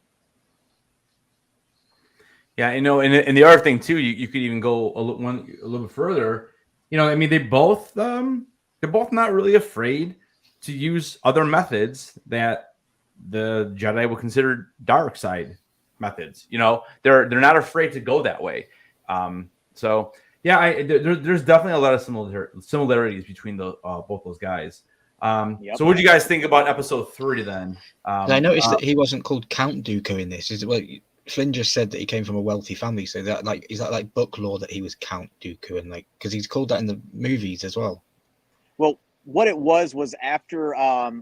Yeah, you know, and the other thing too, you could even go a little bit further. You know, I mean, they're both not really afraid to use other methods that the Jedi would consider dark side methods. You know, they're not afraid to go that way. So yeah, there's definitely a lot of similarities between both those guys. Yep. So what do you guys think about episode 3 then? I noticed that he wasn't called Count Dooku in this. Flynn just said that he came from a wealthy family, so is that like book lore that he was Count Dooku, and like because he's called that in the movies as well. Well, what it was after,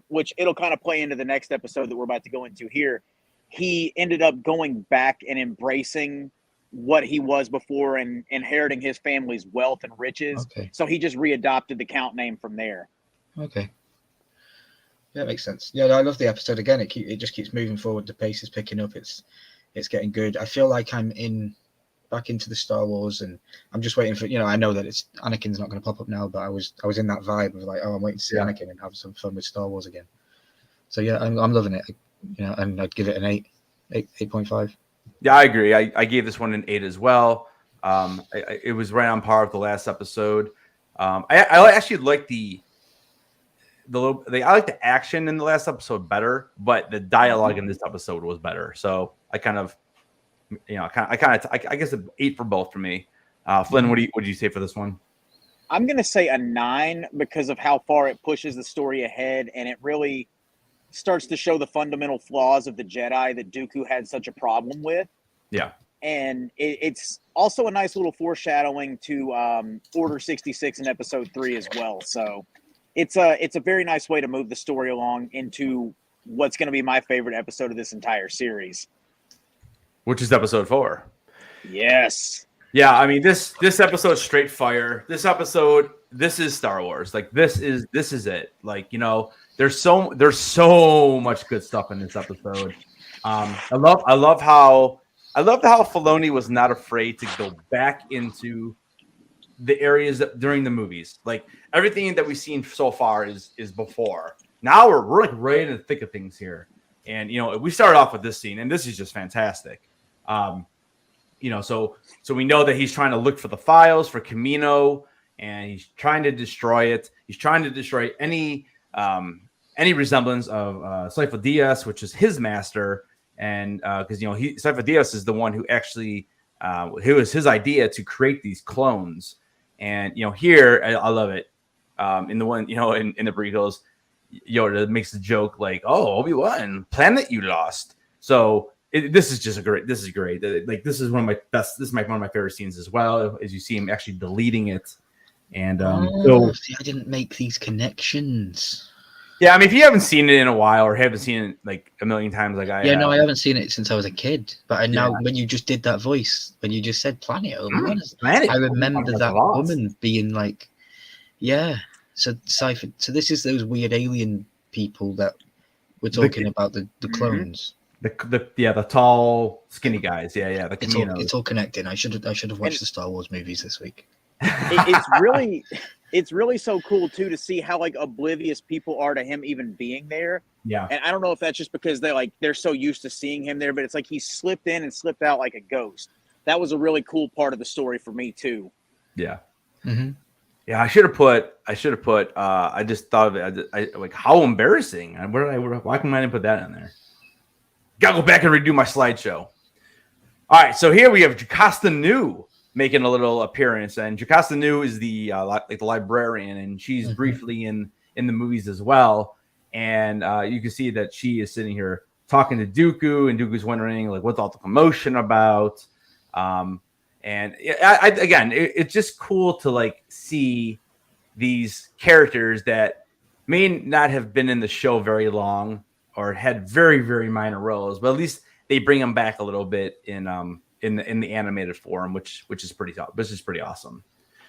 which it'll kind of play into the next episode that we're about to go into here. He ended up going back and embracing what he was before and inheriting his family's wealth and riches. Okay. So he just readopted the Count name from there. Okay. Yeah, that makes sense. Yeah, I love the episode. Again, it just keeps moving forward. The pace is picking up. It's getting good. I feel like I'm back into the Star Wars, and I'm just waiting for, I know that it's Anakin's not going to pop up now, but I was in that vibe of like, oh, I'm waiting to see Anakin and have some fun with Star Wars again. So yeah, I'm loving it. And I'd give it an 8.5. Yeah, I agree. I gave this one an 8 as well. It was right on par with the last episode. I actually like I like the action in the last episode better, but the dialogue in this episode was better. So I guess an 8 for both for me. Flynn, what did you say for this one? I'm going to say a 9 because of how far it pushes the story ahead, and it really starts to show the fundamental flaws of the Jedi that Dooku had such a problem with. Yeah. And it's also a nice little foreshadowing to Order 66 in episode 3 as well. So it's a very nice way to move the story along into what's going to be my favorite episode of this entire series. Which is episode 4. Yes. Yeah, I mean this episode's straight fire. This is Star Wars. Like this is it. Like, there's so much good stuff in this episode. I love how Filoni was not afraid to go back into the areas that during the movies. Like everything that we've seen so far is before. Now we're like right in the thick of things here. And we started off with this scene, and this is just fantastic. So we know that he's trying to look for the files for Camino, and he's trying to destroy it. He's trying to destroy any resemblance of Sifo Dyas, which is his master, and because Sifo Dyas is the one who actually it was his idea to create these clones. And here I love it. In the one in the prequels, Yoda makes the joke like, "Oh, Obi-Wan, planet you lost." So this is great. Like this is one of my best. This is one of my favorite scenes as well. As you see him actually deleting it, and see, I didn't make these connections. Yeah, I mean, if you haven't seen it in a while or haven't seen it like a million times, like I no, I haven't seen it since I was a kid. But now, when you just did that voice, when you just said planet, I remember that woman being like, "Yeah." So this is those weird alien people that we're talking about the clones. The tall, skinny guys. Yeah. It's all connected. I should have watched the Star Wars movies this week. It's really so cool too to see how like oblivious people are to him even being there. Yeah. And I don't know if that's just because they're so used to seeing him there, but it's like he slipped in and slipped out like a ghost. That was a really cool part of the story for me too. Yeah. Mm-hmm. Yeah, I should have put. I just thought of it. I like how embarrassing. Why can I didn't put that in there? Gotta go back and redo my slideshow. All right, so here we have Jocasta Nu making a little appearance, and Jocasta Nu is the librarian, and she's briefly in the movies as well. And you can see that she is sitting here talking to Dooku, and Dooku's wondering like what's all the commotion about. And it's just cool to like see these characters that may not have been in the show very long or had very, very minor roles, but at least they bring them back a little bit in the animated form, which is pretty tough. This is pretty awesome.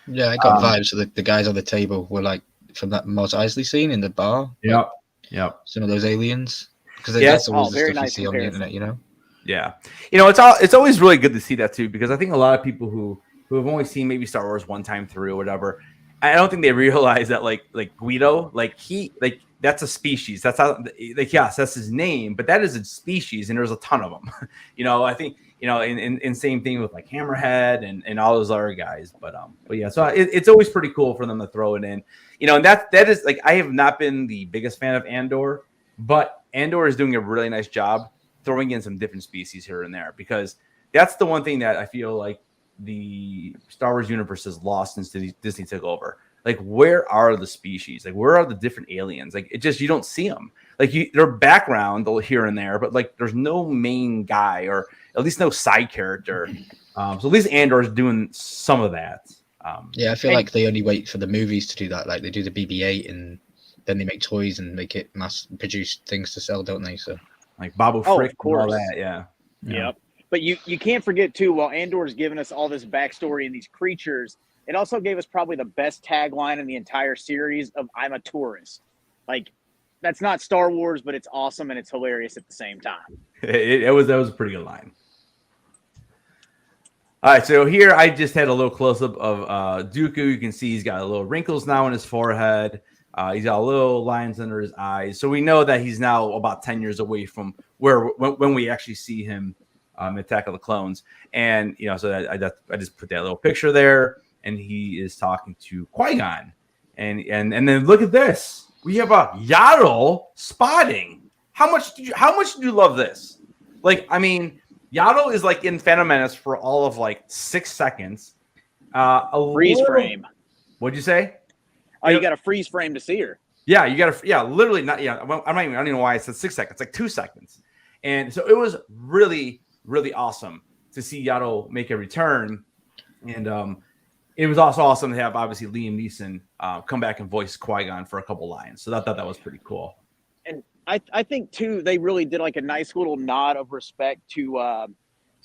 Yeah, I got vibes. So the guys on the table were like from that Mos Eisley scene in the bar. Yep. Some of those aliens. Because Yes. that's always the very stuff you nice see on the comparison. internet, you know. Yeah, it's always really good to see that too, because I think a lot of people who have only seen maybe Star Wars one time through or whatever, I don't think they realize that like Guido, like that's a species. That's how, like, yes, that's his name, but that is a species, and there's a ton of them. I think in same thing with like Hammerhead and all those other guys. But yeah, so it's always pretty cool for them to throw it in. And that is like, I have not been the biggest fan of Andor, but Andor is doing a really nice job throwing in some different species here and there, because that's the one thing that I feel like the Star Wars universe has lost since Disney took over. Like, where are the species? Like, where are the different aliens? Like, it just, you don't see them. Like, they're background here and there, but like, there's no main guy, or at least no side character. So at least Andor's doing some of that. Yeah, I feel like they only wait for the movies to do that. Like, they do the BB-8 and then they make toys and make it mass produce things to sell, don't they? So like Babu Oh, Frick of and all course. that, yeah. Yep. But you can't forget too, while Andor's giving us all this backstory and these creatures, it also gave us probably the best tagline in the entire series of "I'm a tourist." Like, that's not Star Wars, but it's awesome and it's hilarious at the same time. That was a pretty good line. All right, so here I just had a little close up of Dooku. You can see he's got a little wrinkles now in his forehead. He's got little lines under his eyes, so we know that he's now about 10 years away from when we actually see him Attack of the Clones. And so I just put that little picture there, and he is talking to Qui-Gon, and then look at this. We have a yaddle spotting. How much did you love this? Like, I mean, yaddle is like in Phantom Menace for all of like 6 seconds. Freeze frame. What'd you say? Oh, you got a freeze frame to see her. Yeah, you got to. Yeah, literally not. Yeah, I don't even know why I said 6 seconds. Like 2 seconds, and so it was really, really awesome to see Yaddle make a return, and it was also awesome to have obviously Liam Neeson come back and voice Qui-Gon for a couple lines. So I thought that was pretty cool. And I think too, they really did like a nice little nod of respect to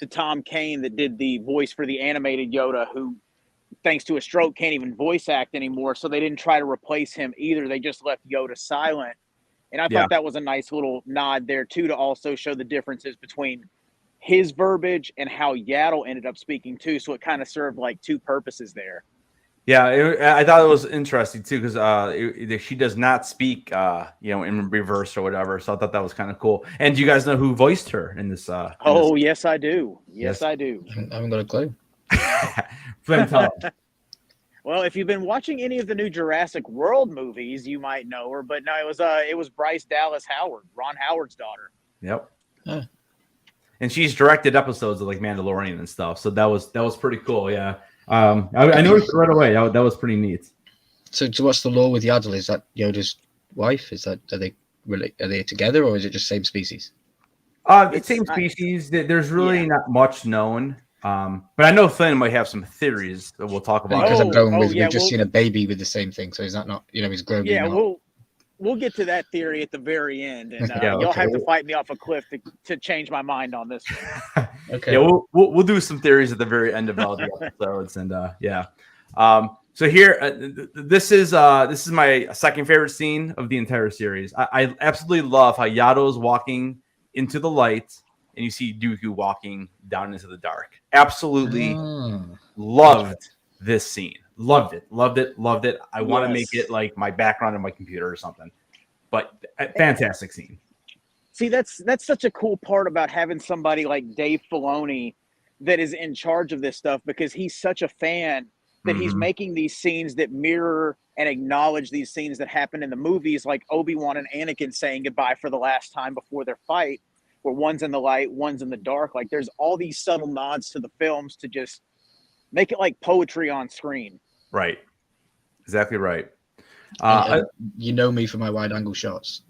Tom Kane that did the voice for the animated Yoda, who, thanks to a stroke, can't even voice act anymore. So they didn't try to replace him either. They just left Yoda silent. And I thought that was a nice little nod there too, to also show the differences between his verbiage and how Yaddle ended up speaking too. So it kind of served like two purposes there. Yeah, I thought it was interesting too, because she does not speak, in reverse or whatever. So I thought that was kind of cool. And do you guys know who voiced her in this? Yes, I do. Yes, I do. I haven't got a clue. Flynn, tell them. Well, if you've been watching any of the new Jurassic World movies, you might know her. But no, it was Bryce Dallas Howard, Ron Howard's daughter. Yep. Huh. And she's directed episodes of like Mandalorian and stuff. So that was pretty cool. Yeah. I noticed it right away. That was pretty neat. So what's the law with Yaddle? Is that Yoda's wife? Are they together, or is it just same species? It's same species. There's really not much known. But I know Flynn might have some theories that we'll talk about. Because I'm going with, we've just seen a baby with the same thing. So is that not, he's grown? Yeah, we'll get to that theory at the very end, and you'll have to fight me off a cliff to change my mind on this one. Okay. Yeah, we'll do some theories at the very end of all the episodes, and so here, this is my second favorite scene of the entire series. I absolutely love how Yaddle is walking into the light, and you see Dooku walking down into the dark. Absolutely loved this scene. Loved it. I want to make it like my background on my computer or something. But fantastic scene. See, that's such a cool part about having somebody like Dave Filoni that is in charge of this stuff, because he's such a fan that he's making these scenes that mirror and acknowledge these scenes that happen in the movies, like Obi-Wan and Anakin saying goodbye for the last time before their fight, where one's in the light, one's in the dark. Like, there's all these subtle nods to the films to just make it like poetry on screen. Right. Exactly right. You know me for my wide angle shots.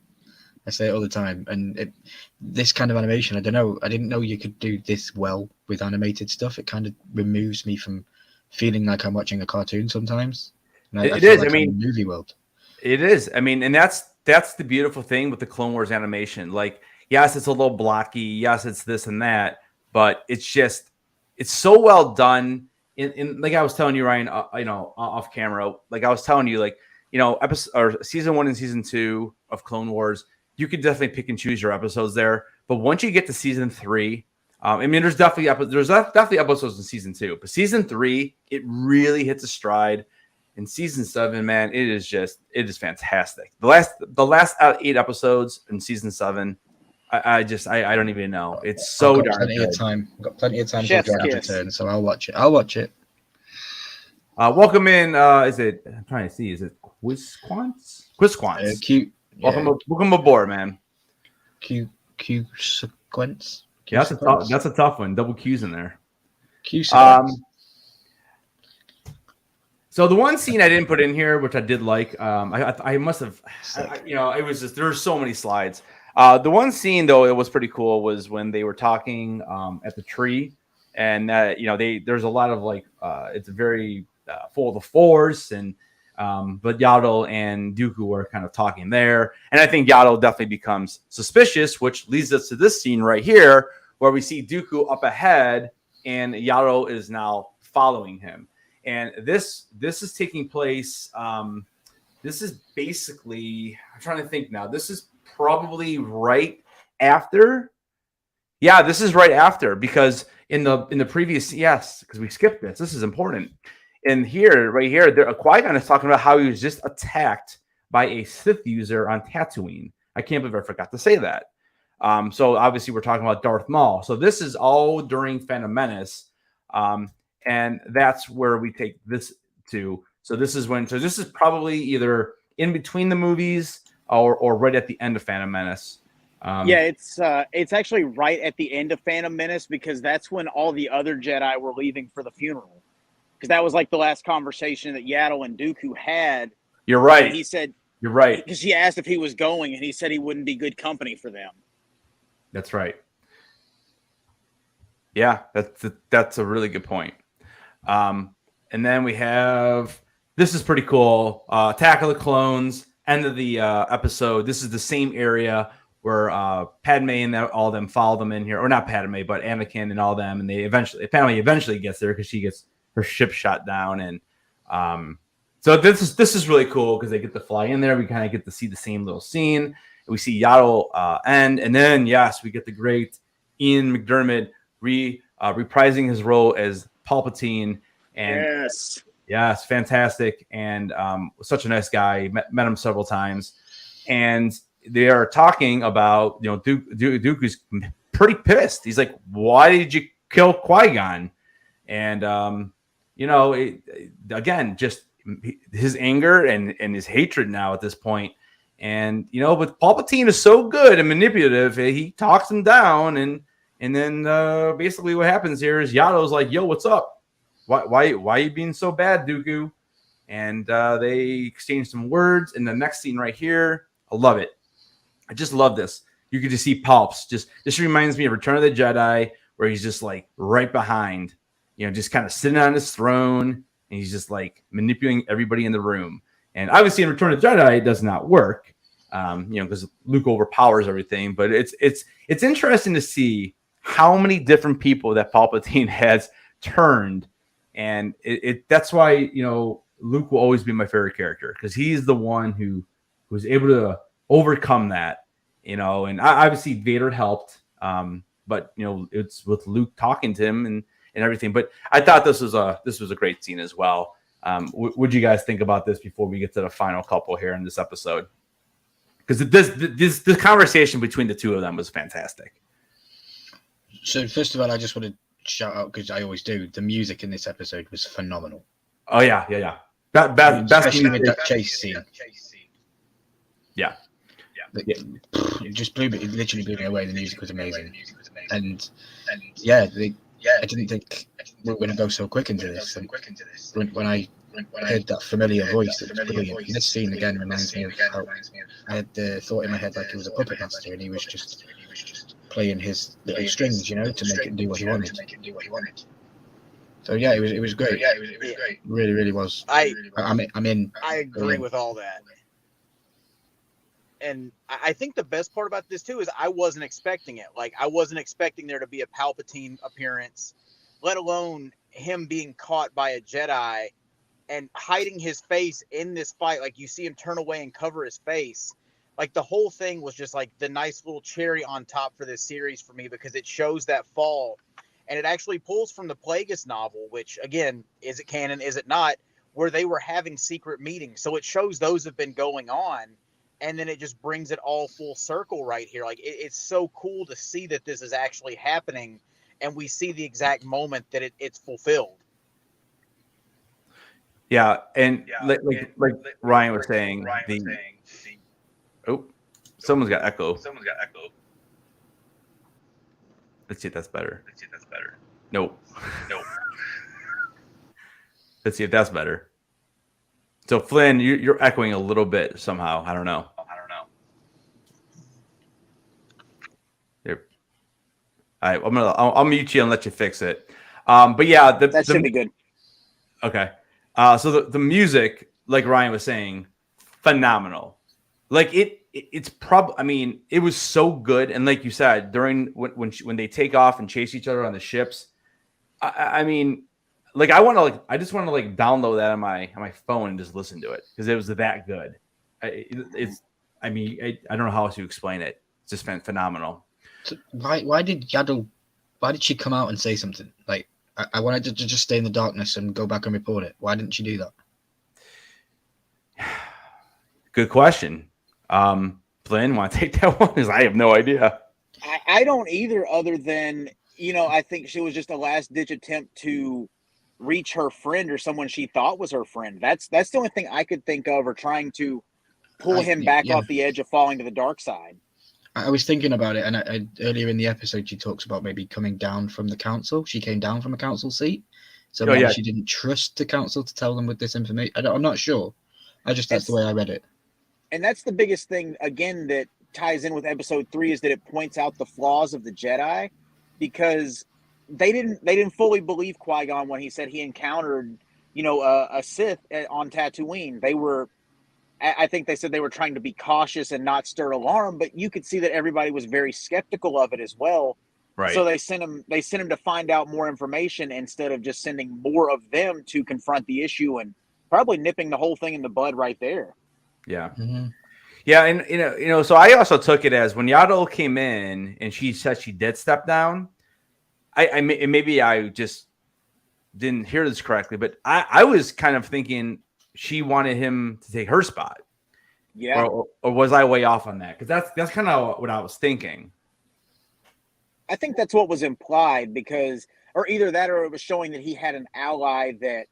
I say it all the time. And this kind of animation, I don't know. I didn't know you could do this well with animated stuff. It kind of removes me from feeling like I'm watching a cartoon sometimes. And it is. Like I mean, I'm in a movie world. It is. I mean, and that's the beautiful thing with the Clone Wars animation. Like, yes, it's a little blocky. Yes, it's this and that, but it's so well done. In like I was telling you, Ryan, off camera, like I was telling you, like, episode or season 1 and season 2 of Clone Wars, you could definitely pick and choose your episodes there. But once you get to season 3, I mean, there's definitely episodes in season 2, but season 3, it really hits a stride. In season 7, man, it is fantastic. The last 8 episodes in season 7, I don't even know. It's so darn plenty good. of time. I've got plenty of time Chef's to kiss. return, so I'll watch it. Welcome in. Is it? I'm trying to see. Is it Quizquants? Quizquants. Cute. Welcome aboard, man. Q sequence. Yeah, that's a tough one. Double Q's in there. Q sequence. So the one scene I didn't put in here, which I did like, I must have, it was just, there were so many slides. The one scene though, it was pretty cool, was when they were talking at the tree, and there's a lot of like, it's very full of the Force, and but Yaddle and Dooku are kind of talking there, and I think Yaddle definitely becomes suspicious, which leads us to this scene right here, where we see Dooku up ahead, and Yaddle is now following him. And this is taking place. This is basically, I'm trying to think now. This is probably right after. Yeah, this is right after, because in the previous, yes, because we skipped this. This is important. And here, right here, Qui-Gon is talking about how he was just attacked by a Sith user on Tatooine. I can't believe I forgot to say that. So obviously we're talking about Darth Maul. So this is all during Phantom Menace. And that's where we take this to. So this is probably either in between the movies or right at the end of Phantom Menace. It's actually right at the end of Phantom Menace, because that's when all the other Jedi were leaving for the funeral. Because that was like the last conversation that Yaddle and Dooku had. You're right. And he said, you're right. Because he asked if he was going, and he said he wouldn't be good company for them. That's right. Yeah, that's a really good point. And then we have, this is pretty cool. Attack of the Clones, end of the episode. This is the same area where Padme and all them follow them in here, or not Padme, but Anakin and all them, and Padme eventually gets there because she gets her ship shot down, and so this is really cool because they get to fly in there. We kind of get to see the same little scene. We see Yaddle end, and then yes, we get the great Ian McDiarmid reprising his role as Palpatine, and yes, fantastic, and such a nice guy. Met him several times, and they are talking about, Duke is pretty pissed. He's like, "Why did you kill Qui-Gon?" And again, just his anger and his hatred now at this point. And but Palpatine is so good and manipulative. He talks him down, and then basically what happens here is Yaddle's like, "Yo, what's up? Why are you being so bad, Dooku?" And they exchange some words. And the next scene right here, I love it. I just love this. You could just see Palps. This reminds me of Return of the Jedi, where he's just like right behind, just kind of sitting on his throne, and he's just like manipulating everybody in the room. And obviously in Return of the Jedi, it does not work, because Luke overpowers everything. But it's interesting to see how many different people that Palpatine has turned. And that's why, Luke will always be my favorite character, because he's the one who was able to overcome that, and obviously Vader helped, but it's with Luke talking to him and everything. But I thought this was a great scene as well. What do you guys think about this before we get to the final couple here in this episode? Because this conversation between the two of them was fantastic. So first of all, I just want to shout out, because I always do, the music in this episode was phenomenal. Oh yeah. Best especially with that chase scene. Yeah. It just blew me. It literally blew me away. The music was amazing, and I didn't think we were going to go so quick into this. And when I heard that familiar voice, it was brilliant. This scene again reminds me of how I had the thought in my head like he was a puppet master, and he was just playing his little strings, to make it do what he wanted. So yeah, it was great. It was great. Really, really was. I'm in. I agree with all that. And I think the best part about this too is I wasn't expecting it. Like, I wasn't expecting there to be a Palpatine appearance, let alone him being caught by a Jedi and hiding his face in this fight. Like, you see him turn away and cover his face. like the whole thing was just like the nice little cherry on top for this series for me, because it shows that fall, and it actually pulls from the Plagueis novel, which again, is it canon, is it not, where they were having secret meetings. So it shows those have been going on, and then it just brings it all full circle right here. Like it's so cool to see that this is actually happening, and we see the exact moment that it's fulfilled. Yeah, and like Ryan was saying, someone's got echo. Let's see if that's better. Nope. Let's see if that's better. So Flynn, you're echoing a little bit somehow. I don't know. There. All right, I'll mute you and let you fix it. But yeah, that should be good. Okay. So the music, like Ryan was saying, phenomenal. Like it's probably, I mean, it was so good. And like you said, during when they take off and chase each other on the ships, I mean, like I just want to download that on my phone and just listen to it because it was that good. I don't know how else to explain it. It's just phenomenal. So why did Yaddle? Why did she come out and say something like, I wanted to just stay in the darkness and go back and report it? Why didn't she do that? Good question. Flynn, want to take that one? Because I have no idea. I don't either, other than, I think she was just a last-ditch attempt to reach her friend or someone she thought was her friend. That's the only thing I could think of, or trying to pull him back off the edge of falling to the dark side. I was thinking about it, and I earlier in the episode, she talks about maybe coming down from the council. She came down from a council seat, so maybe she didn't trust the council to tell them with this information. I'm not sure. That's the way I read it. And that's the biggest thing, again, that ties in with episode 3, is that it points out the flaws of the Jedi, because they didn't fully believe Qui-Gon when he said he encountered, a Sith on Tatooine. I think they said they were trying to be cautious and not stir alarm, but you could see that everybody was very skeptical of it as well. Right. So they sent him to find out more information instead of just sending more of them to confront the issue, and probably nipping the whole thing in the bud right there. Yeah. Mm-hmm. Yeah, and so I also took it as when Yaddle came in and she said she did step down. Maybe I just didn't hear this correctly, but I was kind of thinking she wanted him to take her spot. Yeah. Or was I way off on that? Because that's kind of what I was thinking. I think that's what was implied, because, or either that, or it was showing that he had an ally that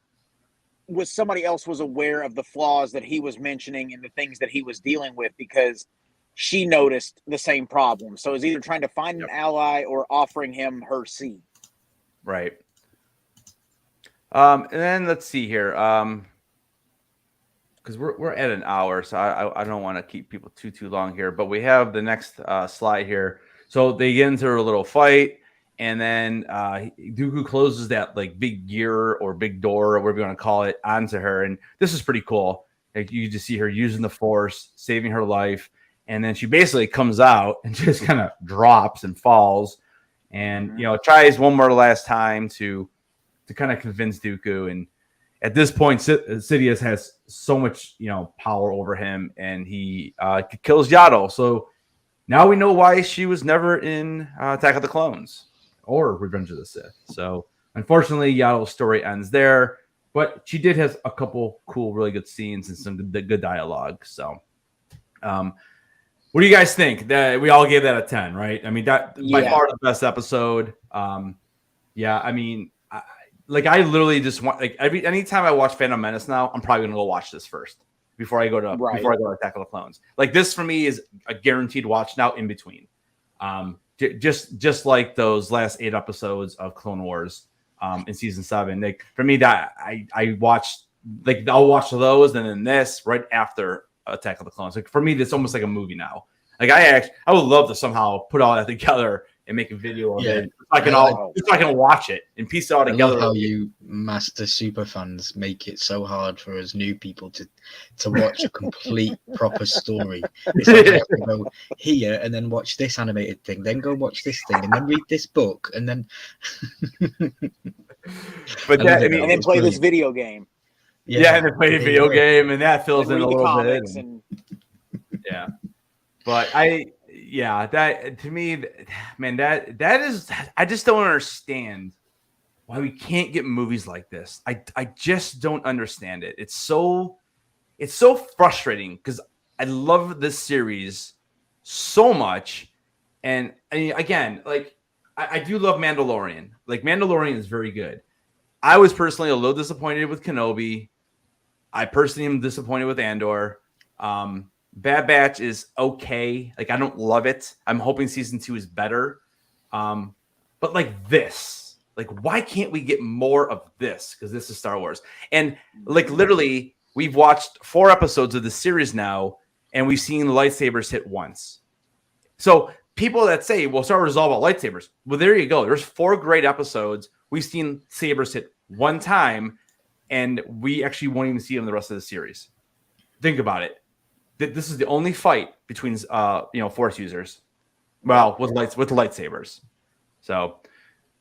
was somebody else was aware of the flaws that he was mentioning and the things that he was dealing with, because she noticed the same problem. So it was either trying to find an ally or offering him her seat. Right. And then let's see here. Because we're at an hour, so I don't want to keep people too long here. But we have the next slide here. So they get into a little fight, and then Dooku closes that big gear or big door or whatever you want to call it onto her, and this is pretty cool. Like, you just see her using the Force, saving her life, and then she basically comes out and just kind of drops and falls, and tries one more last time to kind of convince Dooku. And at this point, Sidious has so much, power over him, and he kills Yaddle. So now we know why she was never in Attack of the Clones or Revenge of the Sith. So unfortunately, Yaddle's story ends there, but she did have a couple cool, really good scenes and some good dialogue. So, what do you guys think? That we all gave that a 10, right? I mean, that by far the best episode. Yeah, I mean, I literally just want anytime I watch Phantom Menace now, I'm probably gonna go watch this first before I go to Attack of the Clones. Like, this for me is a guaranteed watch now in between. Just like those last 8 episodes of Clone Wars in season 7. Like, for me, that I watched, I'll watch those and then this right after Attack of the Clones. Like, for me, it's almost like a movie now. Like, I would love to somehow put all that together and make a video of it. So I can watch it and piece it all together. I love how you master super fans make it so hard for us new people to watch a complete proper story. It's like you have to go here and then watch this animated thing, then go watch this thing, and then read this book, and then and then play this video game. Yeah, and then play a video game, and that fills in a little bit. Yeah. But that to me, man, that is, I just don't understand why we can't get movies like this. I just don't understand it. It's so frustrating because I love this series so much. And again, like I do love Mandalorian. Like Mandalorian is very good. I was personally a little disappointed with Kenobi. I personally am disappointed with Andor. Bad Batch is okay. Like I don't love it. I'm hoping season 2 is better. But like this, like why can't we get more of this? Because this is Star Wars. And like literally, we've watched 4 episodes of the series now, and we've seen lightsabers hit once. So people that say, well, Star Wars is all about lightsabers. Well, there you go. There's 4 great episodes. We've seen sabers hit one time, and we actually won't even see them the rest of the series. Think about it. This is the only fight between Force users. Well, with lightsabers. So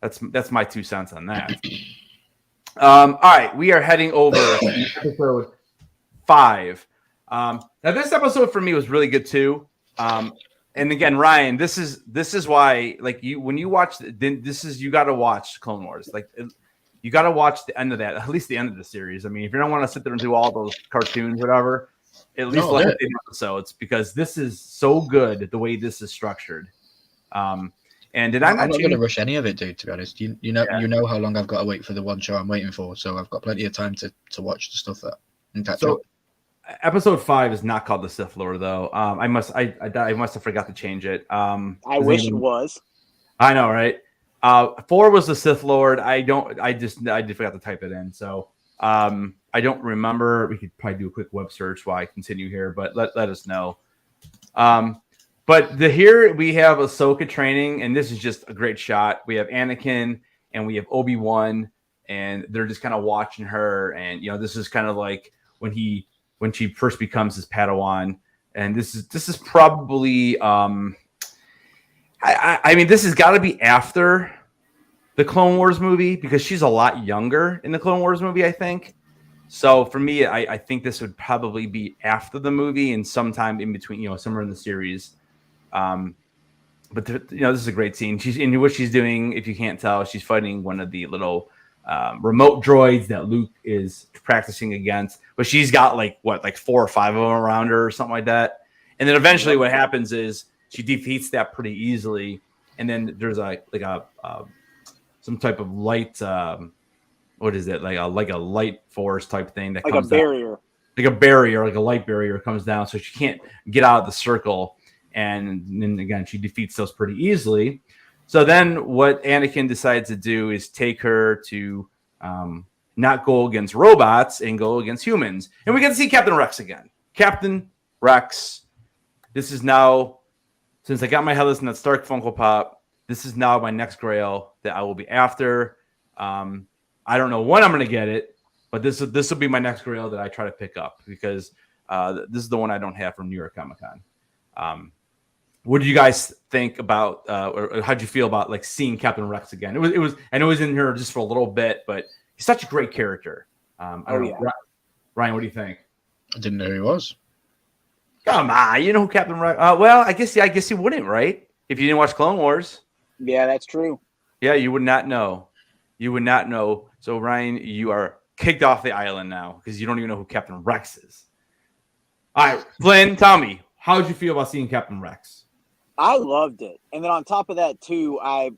that's my 2 cents on that. All right, we are heading over to episode 5. Now this episode for me was really good too. And again, Ryan, this is why, like, when you watch you got to watch Clone Wars. Like, you got to watch the end of that, at least the end of the series. I mean, if you don't want to sit there and do all those cartoons, whatever, at least look at the episodes, because this is so good the way this is structured. And did I? I'm not going to rush any of it, dude. To be honest, you know how long I've got to wait for the one show I'm waiting for, so I've got plenty of time to watch the stuff that and catch up. Episode 5 is not called the Sith Lord, though. I must have forgot to change it. I wish it was. I know, right? 4 was the Sith Lord. I did forgot to type it in. So I don't remember. We could probably do a quick web search while I continue here, but let us know. But here we have Ahsoka training, and this is just a great shot. We have Anakin and we have Obi-Wan, and they're just kind of watching her. And this is kind of like when she first becomes his Padawan, and this is probably I mean, this has got to be after the Clone Wars movie, because she's a lot younger in the Clone Wars movie, I think. So for me, I think this would probably be after the movie and sometime in between, somewhere in the series. But this is a great scene. What she's doing, if you can't tell, she's fighting one of the little remote droids that Luke is practicing against, but she's got like 4 or 5 of them around her or something like that. And then eventually what happens is she defeats that pretty easily. And then there's some type of light, what is it? Like a light force type thing that comes down. Like a barrier, like a light barrier comes down. So she can't get out of the circle. And then again, she defeats those pretty easily. So then what Anakin decides to do is take her to not go against robots and go against humans. And we get to see Captain Rex again. Captain Rex. This is now, since I got my Headless and that Stark Funko Pop, this is now my next grail that I will be after. I don't know when I'm going to get it, but this will be my next grail that I try to pick up, because this is the one I don't have from New York Comic Con. What did you guys think about, or how'd you feel about like seeing Captain Rex again? It was, I know he was in here just for a little bit, but he's such a great character. I don't know. Ryan, what do you think? I didn't know who he was. Come on, you know who Captain Rex? Well, I guess you wouldn't, right? If you didn't watch Clone Wars. Yeah, that's true. Yeah, you would not know. You would not know. So Ryan, you are kicked off the island now because you don't even know who Captain Rex is. All right, Flynn, tell me, how did you feel about seeing Captain Rex? I loved it. And then on top of that, too, I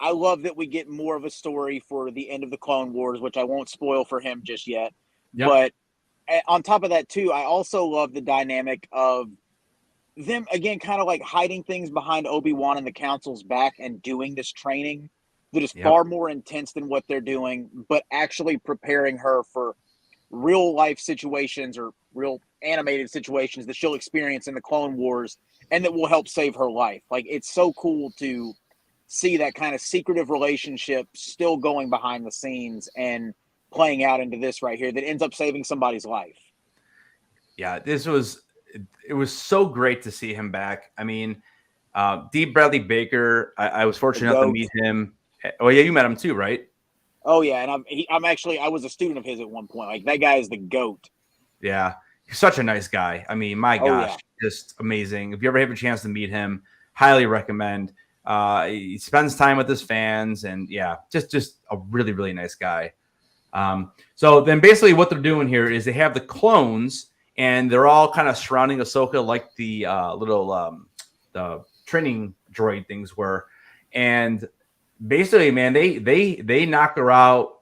love that we get more of a story for the end of the Clone Wars, which I won't spoil for him just yet. Yep. But on top of that, too, I also love the dynamic of them, again, kind of like hiding things behind Obi-Wan and the Council's back and doing this training that is far more intense than what they're doing, but actually preparing her for real life situations or real animated situations that she'll experience in the Clone Wars and that will help save her life. Like, it's so cool to see that kind of secretive relationship still going behind the scenes and playing out into this right here that ends up saving somebody's life. Yeah, it was so great to see him back. I mean, D. Bradley Baker, I was fortunate enough to meet him. Oh yeah, you met him too, right? Oh yeah, and I was a student of his at one point. Like, that guy is the GOAT. Yeah, he's such a nice guy. I mean, my gosh. just amazing. If you ever have a chance to meet him, highly recommend. He spends time with his fans, and just a really, really nice guy. So then basically what they're doing here is they have the clones, and they're all kind of surrounding Ahsoka like the the training droid things were. And basically, man, they knocked her out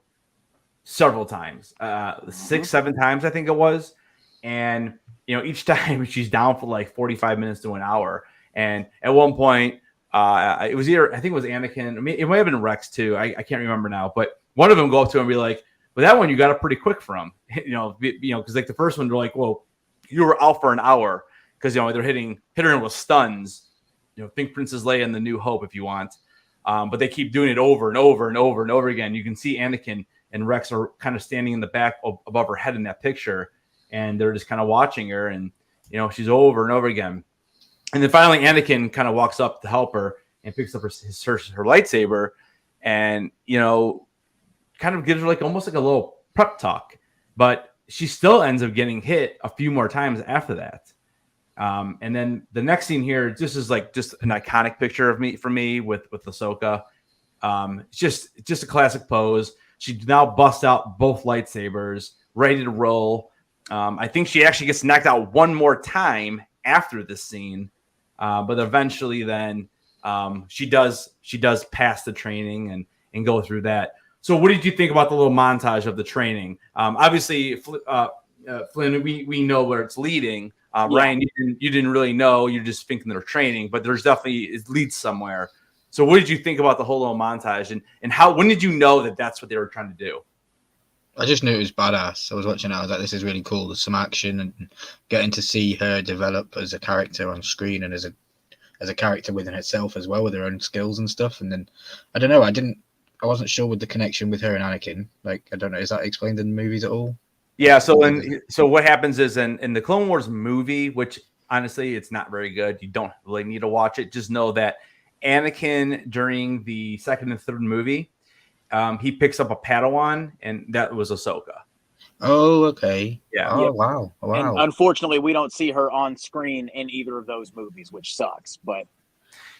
several times, 6, 7 times, I think it was. And, each time she's down for like 45 minutes to an hour. And at one point, it was I think it was Anakin. I mean, it might have been Rex too. I can't remember now, but one of them go up to him and be like, "But that one you got it pretty quick from," because like the first one they're like, "Well, you were out for an hour," because they're hitting her with stuns. Think Princess Leia in The New Hope if you want, but they keep doing it over and over and over and over again. You can see Anakin and Rex are kind of standing in the back above her head in that picture, and they're just kind of watching her, and she's over and over again. And then finally, Anakin kind of walks up to help her and picks up her lightsaber, and kind of gives her almost like a little prep talk. But she still ends up getting hit a few more times after that. And then the next scene here, this is just an iconic picture of me for me with Ahsoka. It's just a classic pose. She now busts out both lightsabers, ready to roll. I think she actually gets knocked out one more time after this scene. But eventually then she does pass the training and go through that. So what did you think about the little montage of the training? Obviously, Flynn, we know where it's leading. Ryan, you didn't really know. You're just thinking they're training, but there's definitely, it leads somewhere. So what did you think about the whole little montage? And when did you know that that's what they were trying to do? I just knew it was badass. I was watching it. I was like, this is really cool. There's some action and getting to see her develop as a character on screen and as a character within herself as well, with her own skills and stuff. And then, I don't know, I wasn't sure with the connection with her and Anakin. I don't know, is that explained in the movies at all? Yeah, so what happens is in the Clone Wars movie, which honestly, it's not very good. You don't really need to watch it. Just know that Anakin, during the second and third movie, he picks up a Padawan, and that was Ahsoka. Oh, okay. Yeah. Oh, wow. And unfortunately, we don't see her on screen in either of those movies, which sucks. But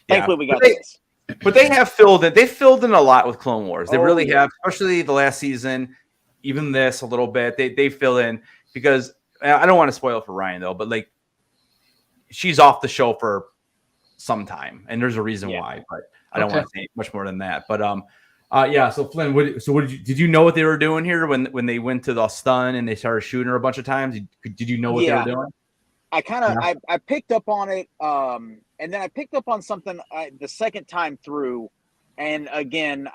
thankfully, we got this. But they have filled it. They filled in a lot with Clone Wars. They really have, especially the last season. Even this a little bit. They fill in because I don't want to spoil it for Ryan though, but she's off the show for some time, and there's a reason why. But I don't want to say much more than that. But so Flynn, did you know what they were doing here when they went to the stun and they started shooting her a bunch of times? Did you know what they were doing? I kind of I picked up on it, and then I picked up on something the second time through, and again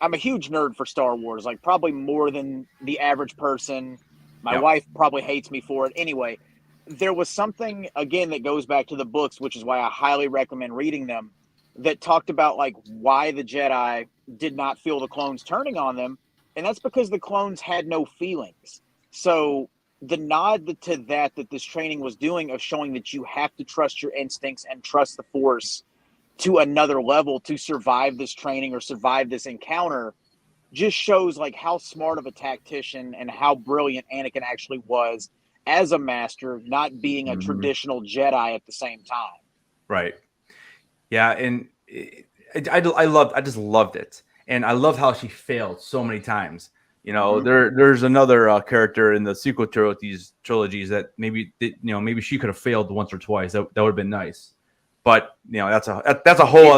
I'm a huge nerd for Star Wars, probably more than the average person. My wife probably hates me for it. Anyway, there was something, again, that goes back to the books, which is why I highly recommend reading them, that talked about why the Jedi did not feel the clones turning on them. And that's because the clones had no feelings. So the nod to that this training was doing, of showing that you have to trust your instincts and trust the Force to another level to survive this training or survive this encounter, just shows how smart of a tactician and how brilliant Anakin actually was as a master, not being a traditional Jedi at the same time. Right. Yeah. And I just loved it. And I love how she failed so many times. There's another character in the sequel trilogies that maybe she could have failed once or twice. That would have been nice. But that's a whole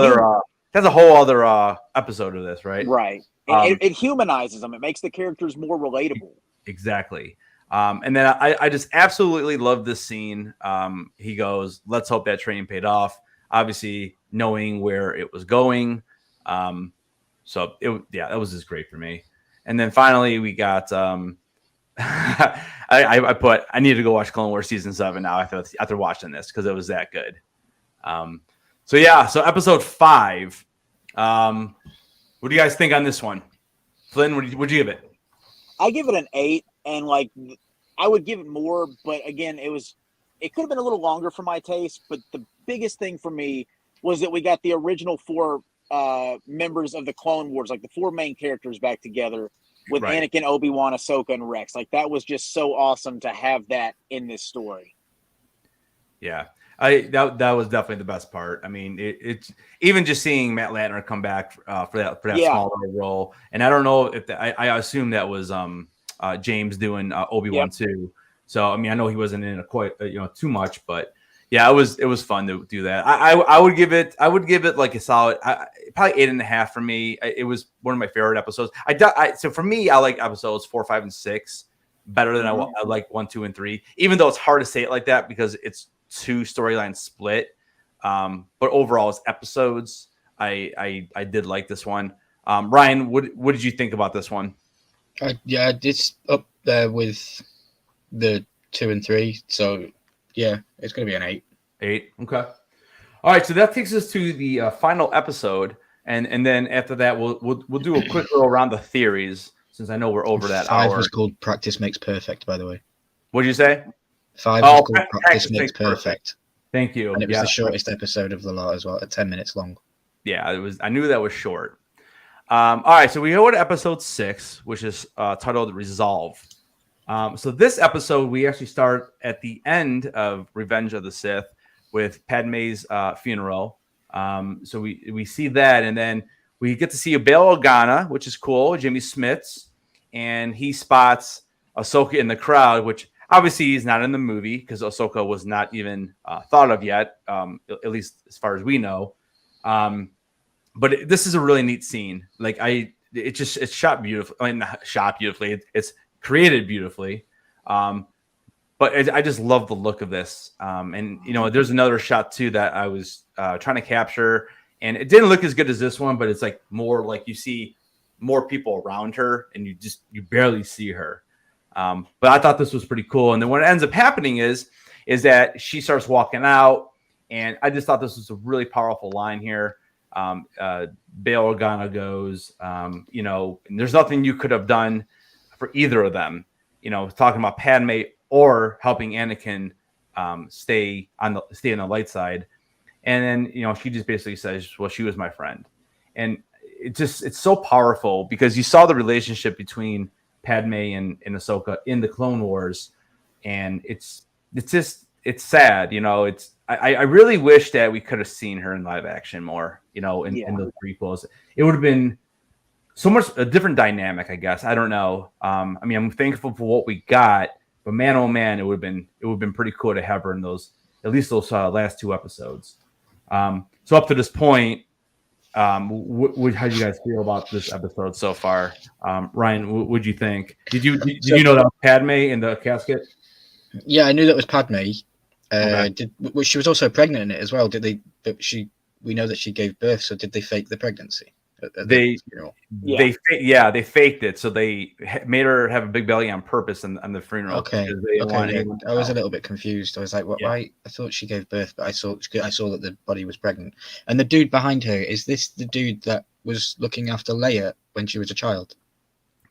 other episode of this, right? Right. And it humanizes them. It makes the characters more relatable. Exactly. And then I just absolutely love this scene. He goes, "Let's hope that training paid off." Obviously, knowing where it was going. So that was just great for me. And then finally, we got. I need to go watch Clone Wars season 7 now after watching this, because it was that good. So episode 5. What do you guys think on this one? Flynn, would you give it? I give it an 8, and I would give it more, but again, it could have been a little longer for my taste. But the biggest thing for me was that we got the original 4 members of the Clone Wars, the 4 main characters, back together with Anakin, Obi-Wan, Ahsoka, and Rex. That was just so awesome to have that in this story. Yeah. That was definitely the best part. I mean, it's even just seeing Matt Latner come back for that small little role, and I don't know if I assume that was James doing Obi-Wan too. So I mean, I know he wasn't in it quite too much, but yeah, it was fun to do that. I would give it like a solid probably 8.5 for me. It was one of my favorite episodes. So for me, I like episodes 4, 5, and 6 better than I like 1, 2, and 3. Even though it's hard to say it like that because it's 2 storylines split. But overall, as episodes, I did like this one. Ryan, what did you think about this one? Yeah, it's up there with the 2 and 3. So yeah, it's going to be an 8. 8. Okay. All right. So that takes us to the final episode, and then after that, we'll do a quick little round of theories since I know we're over that 5 hour. was called Practice Makes Perfect, by the way. What did you say? 5 was called Practice Makes Perfect. Thank you. And it was the shortest episode of the lot as well, at 10 minutes long. Yeah, it was. I knew that was short. All right, so we go to episode 6, which is titled Resolve. So this episode, we actually start at the end of Revenge of the Sith with Padme's funeral. So we see that, and then we get to see a Bail Organa, which is cool, Jimmy Smits, and he spots Ahsoka in the crowd, which obviously he's not in the movie because Ahsoka was not even thought of yet, at least as far as we know. But this is a really neat scene. Like it's shot beautifully. I mean, not shot beautifully. It's created beautifully. But I just love the look of this. And there's another shot too that I was trying to capture, and it didn't look as good as this one, but it's like more like you see more people around her, and you barely see her. But I thought this was pretty cool. And then what ends up happening is that she starts walking out, and I just thought this was a really powerful line here. Bail Organa goes, and there's nothing you could have done for either of them, talking about Padme or helping Anakin stay on the light side. And then, she just basically says, well, she was my friend. And it's so powerful because you saw the relationship between Padme and Ahsoka in the Clone Wars. And it's sad, I really wish that we could have seen her in live action more, in those prequels. It would have been so much a different dynamic, I guess. I don't know. I'm thankful for what we got, but man, oh man, it would have been pretty cool to have her in at least those last 2 episodes. So up to this point, how do you guys feel about this episode so far? Ryan, what'd you think? Did you know that was Padme in the casket? Yeah, I knew that was Padme. Okay. She was also pregnant in it as well. We know that she gave birth. So did they fake the pregnancy? They faked it. So they made her have a big belly on purpose on the funeral. Okay. I was a little bit confused. I was like, what? Why? I thought she gave birth, but I saw that the body was pregnant. And the dude behind her, is this the dude that was looking after Leia when she was a child?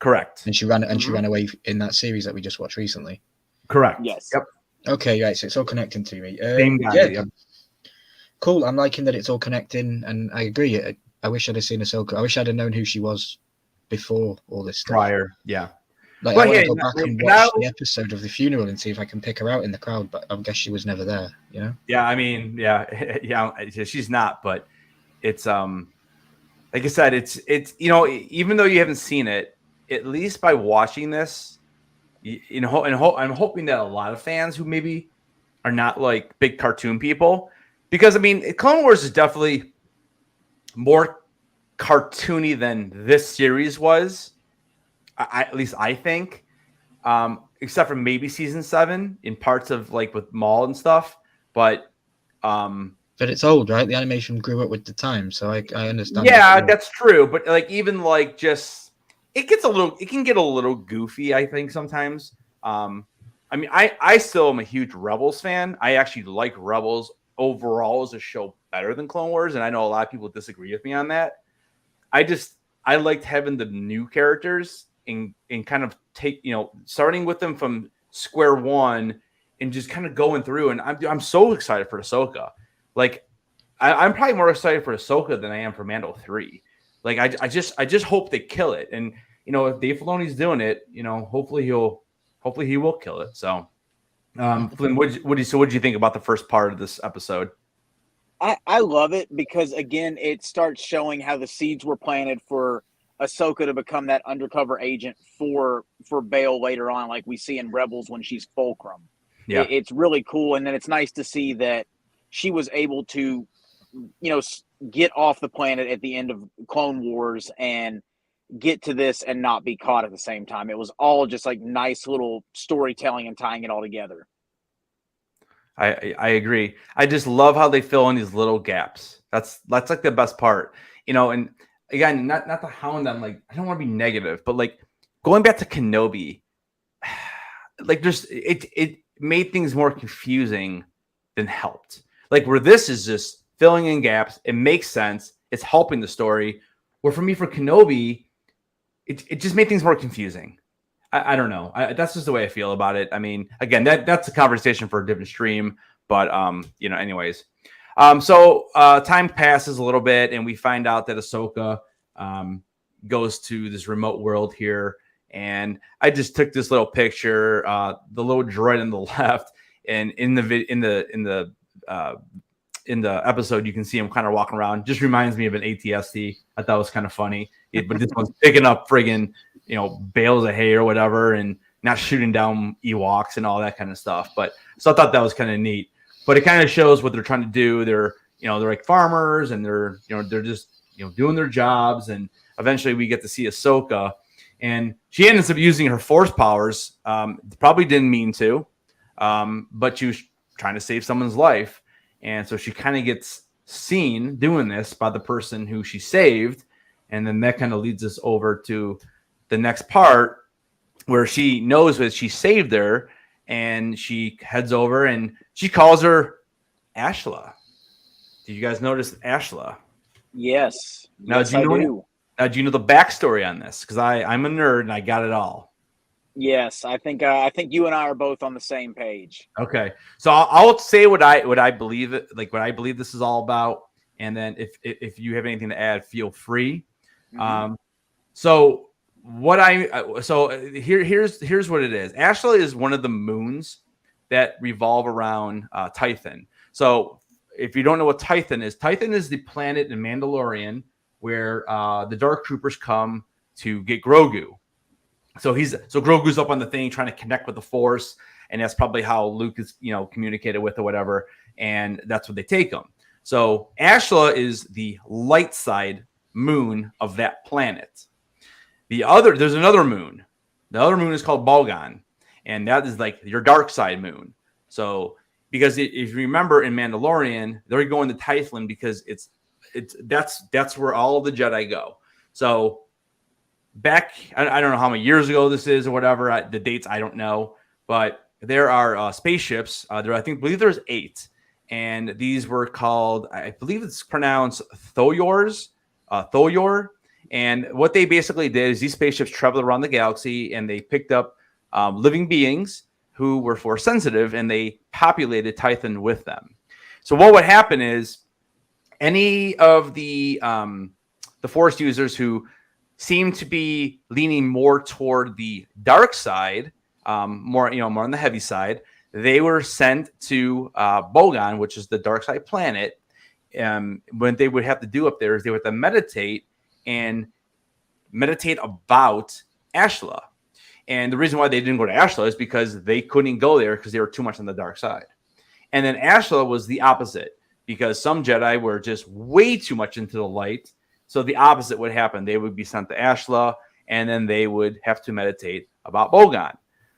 Correct. And she ran away in that series that we just watched recently. Correct. Yes. Yep. Okay, right. So it's all connecting to me. Same guy. Yeah. Yep. Cool. I'm liking that it's all connecting, and I agree. I wish I'd have seen Ahsoka. I wish I'd have known who she was before all this stuff. Prior, yeah. Like, I want to go back and watch the episode of the funeral and see if I can pick her out in the crowd, but I guess she was never there, Yeah, I mean, yeah, she's not, but it's like I said, it's even though you haven't seen it, at least by watching this, and I'm hoping that a lot of fans who maybe are not like big cartoon people, because I mean, Clone Wars is definitely more cartoony than this series was. At least I think, except for maybe season 7 in parts of like with Maul and stuff. But it's old, right? The animation grew up with the time, so I understand. Yeah, that's true. But like even like just it can get a little goofy, I think sometimes. I mean, I still am a huge Rebels fan. I actually like Rebels overall as a show better than Clone Wars, and I know a lot of people disagree with me on that. I liked having the new characters and kind of take, starting with them from square one and just kind of going through. And I'm so excited for Ahsoka. Like I'm probably more excited for Ahsoka than I am for Mando 3. Like I just hope they kill it. And if Dave Filoni's doing it, hopefully he will kill it. So Flynn, what'd you think about the first part of this episode? I love it because again, it starts showing how the seeds were planted for Ahsoka to become that undercover agent for Bail later on, like we see in Rebels when she's Fulcrum. Yeah. It's really cool, and then it's nice to see that she was able to, get off the planet at the end of Clone Wars and get to this and not be caught at the same time. It was all just like nice little storytelling and tying it all together. I agree. I just love how they fill in these little gaps. That's like the best part, and again, not to hound them, like I don't want to be negative, but like going back to Kenobi, like it made things more confusing than helped. Like where this is just filling in gaps, it makes sense, it's helping the story. Where for me, for Kenobi, it just made things more confusing. I don't know. That's just the way I feel about it. I mean, again, that's a conversation for a different stream, but anyways. So time passes a little bit, and we find out that Ahsoka goes to this remote world here. And I just took this little picture, the little droid on the left, and in the episode, you can see him kind of walking around. Just reminds me of an ATST. I thought it was kind of funny, but this one's picking up friggin' bales of hay or whatever, and not shooting down Ewoks and all that kind of stuff. But so I thought that was kind of neat. But it kind of shows what they're trying to do. They're like farmers, and they're just doing their jobs. And eventually, we get to see Ahsoka, and she ends up using her force powers. Probably didn't mean to, but she was trying to save someone's life, and so she kind of gets seen doing this by the person who she saved, and then that kind of leads us over to the next part where she knows that she saved her, and she heads over and she calls her Ashla. Did you guys notice Ashla? Yes. Now, yes, do you know the backstory on this? Because I'm a nerd and I got it all. Yes, I think you and I are both on the same page. Okay, so I'll say what I believe it, like what I believe this is all about, and then if you have anything to add, feel free. Mm-hmm. Here's what it is. Ashla is one of the moons that revolve around Tython. So if you don't know what Tython is the planet in Mandalorian where the Dark Troopers come to get Grogu. So Grogu's up on the thing trying to connect with the Force, and that's probably how Luke is communicated with or whatever, and that's what they take him. So Ashla is the light side moon of that planet. There's another moon. The other moon is called Balgan, and that is like your dark side moon. So because if you remember in Mandalorian, they're going to Tython because that's where all of the Jedi go. So back, I don't know how many years ago this is or whatever, the dates I don't know, but there are spaceships. I believe there's 8, and these were called, I believe it's pronounced Thoyor. And what they basically did is these spaceships traveled around the galaxy, and they picked up living beings who were Force sensitive, and they populated Tython with them. So what would happen is any of the Force users who seem to be leaning more toward the dark side, more on the heavy side, they were sent to Bogan, which is the dark side planet. What they would have to do up there is they would have to meditate about Ashla. And the reason why they didn't go to Ashla is because they couldn't go there because they were too much on the dark side. And then Ashla was the opposite, because some Jedi were just way too much into the light. So the opposite would happen. They would be sent to Ashla, and then they would have to meditate about Bogan.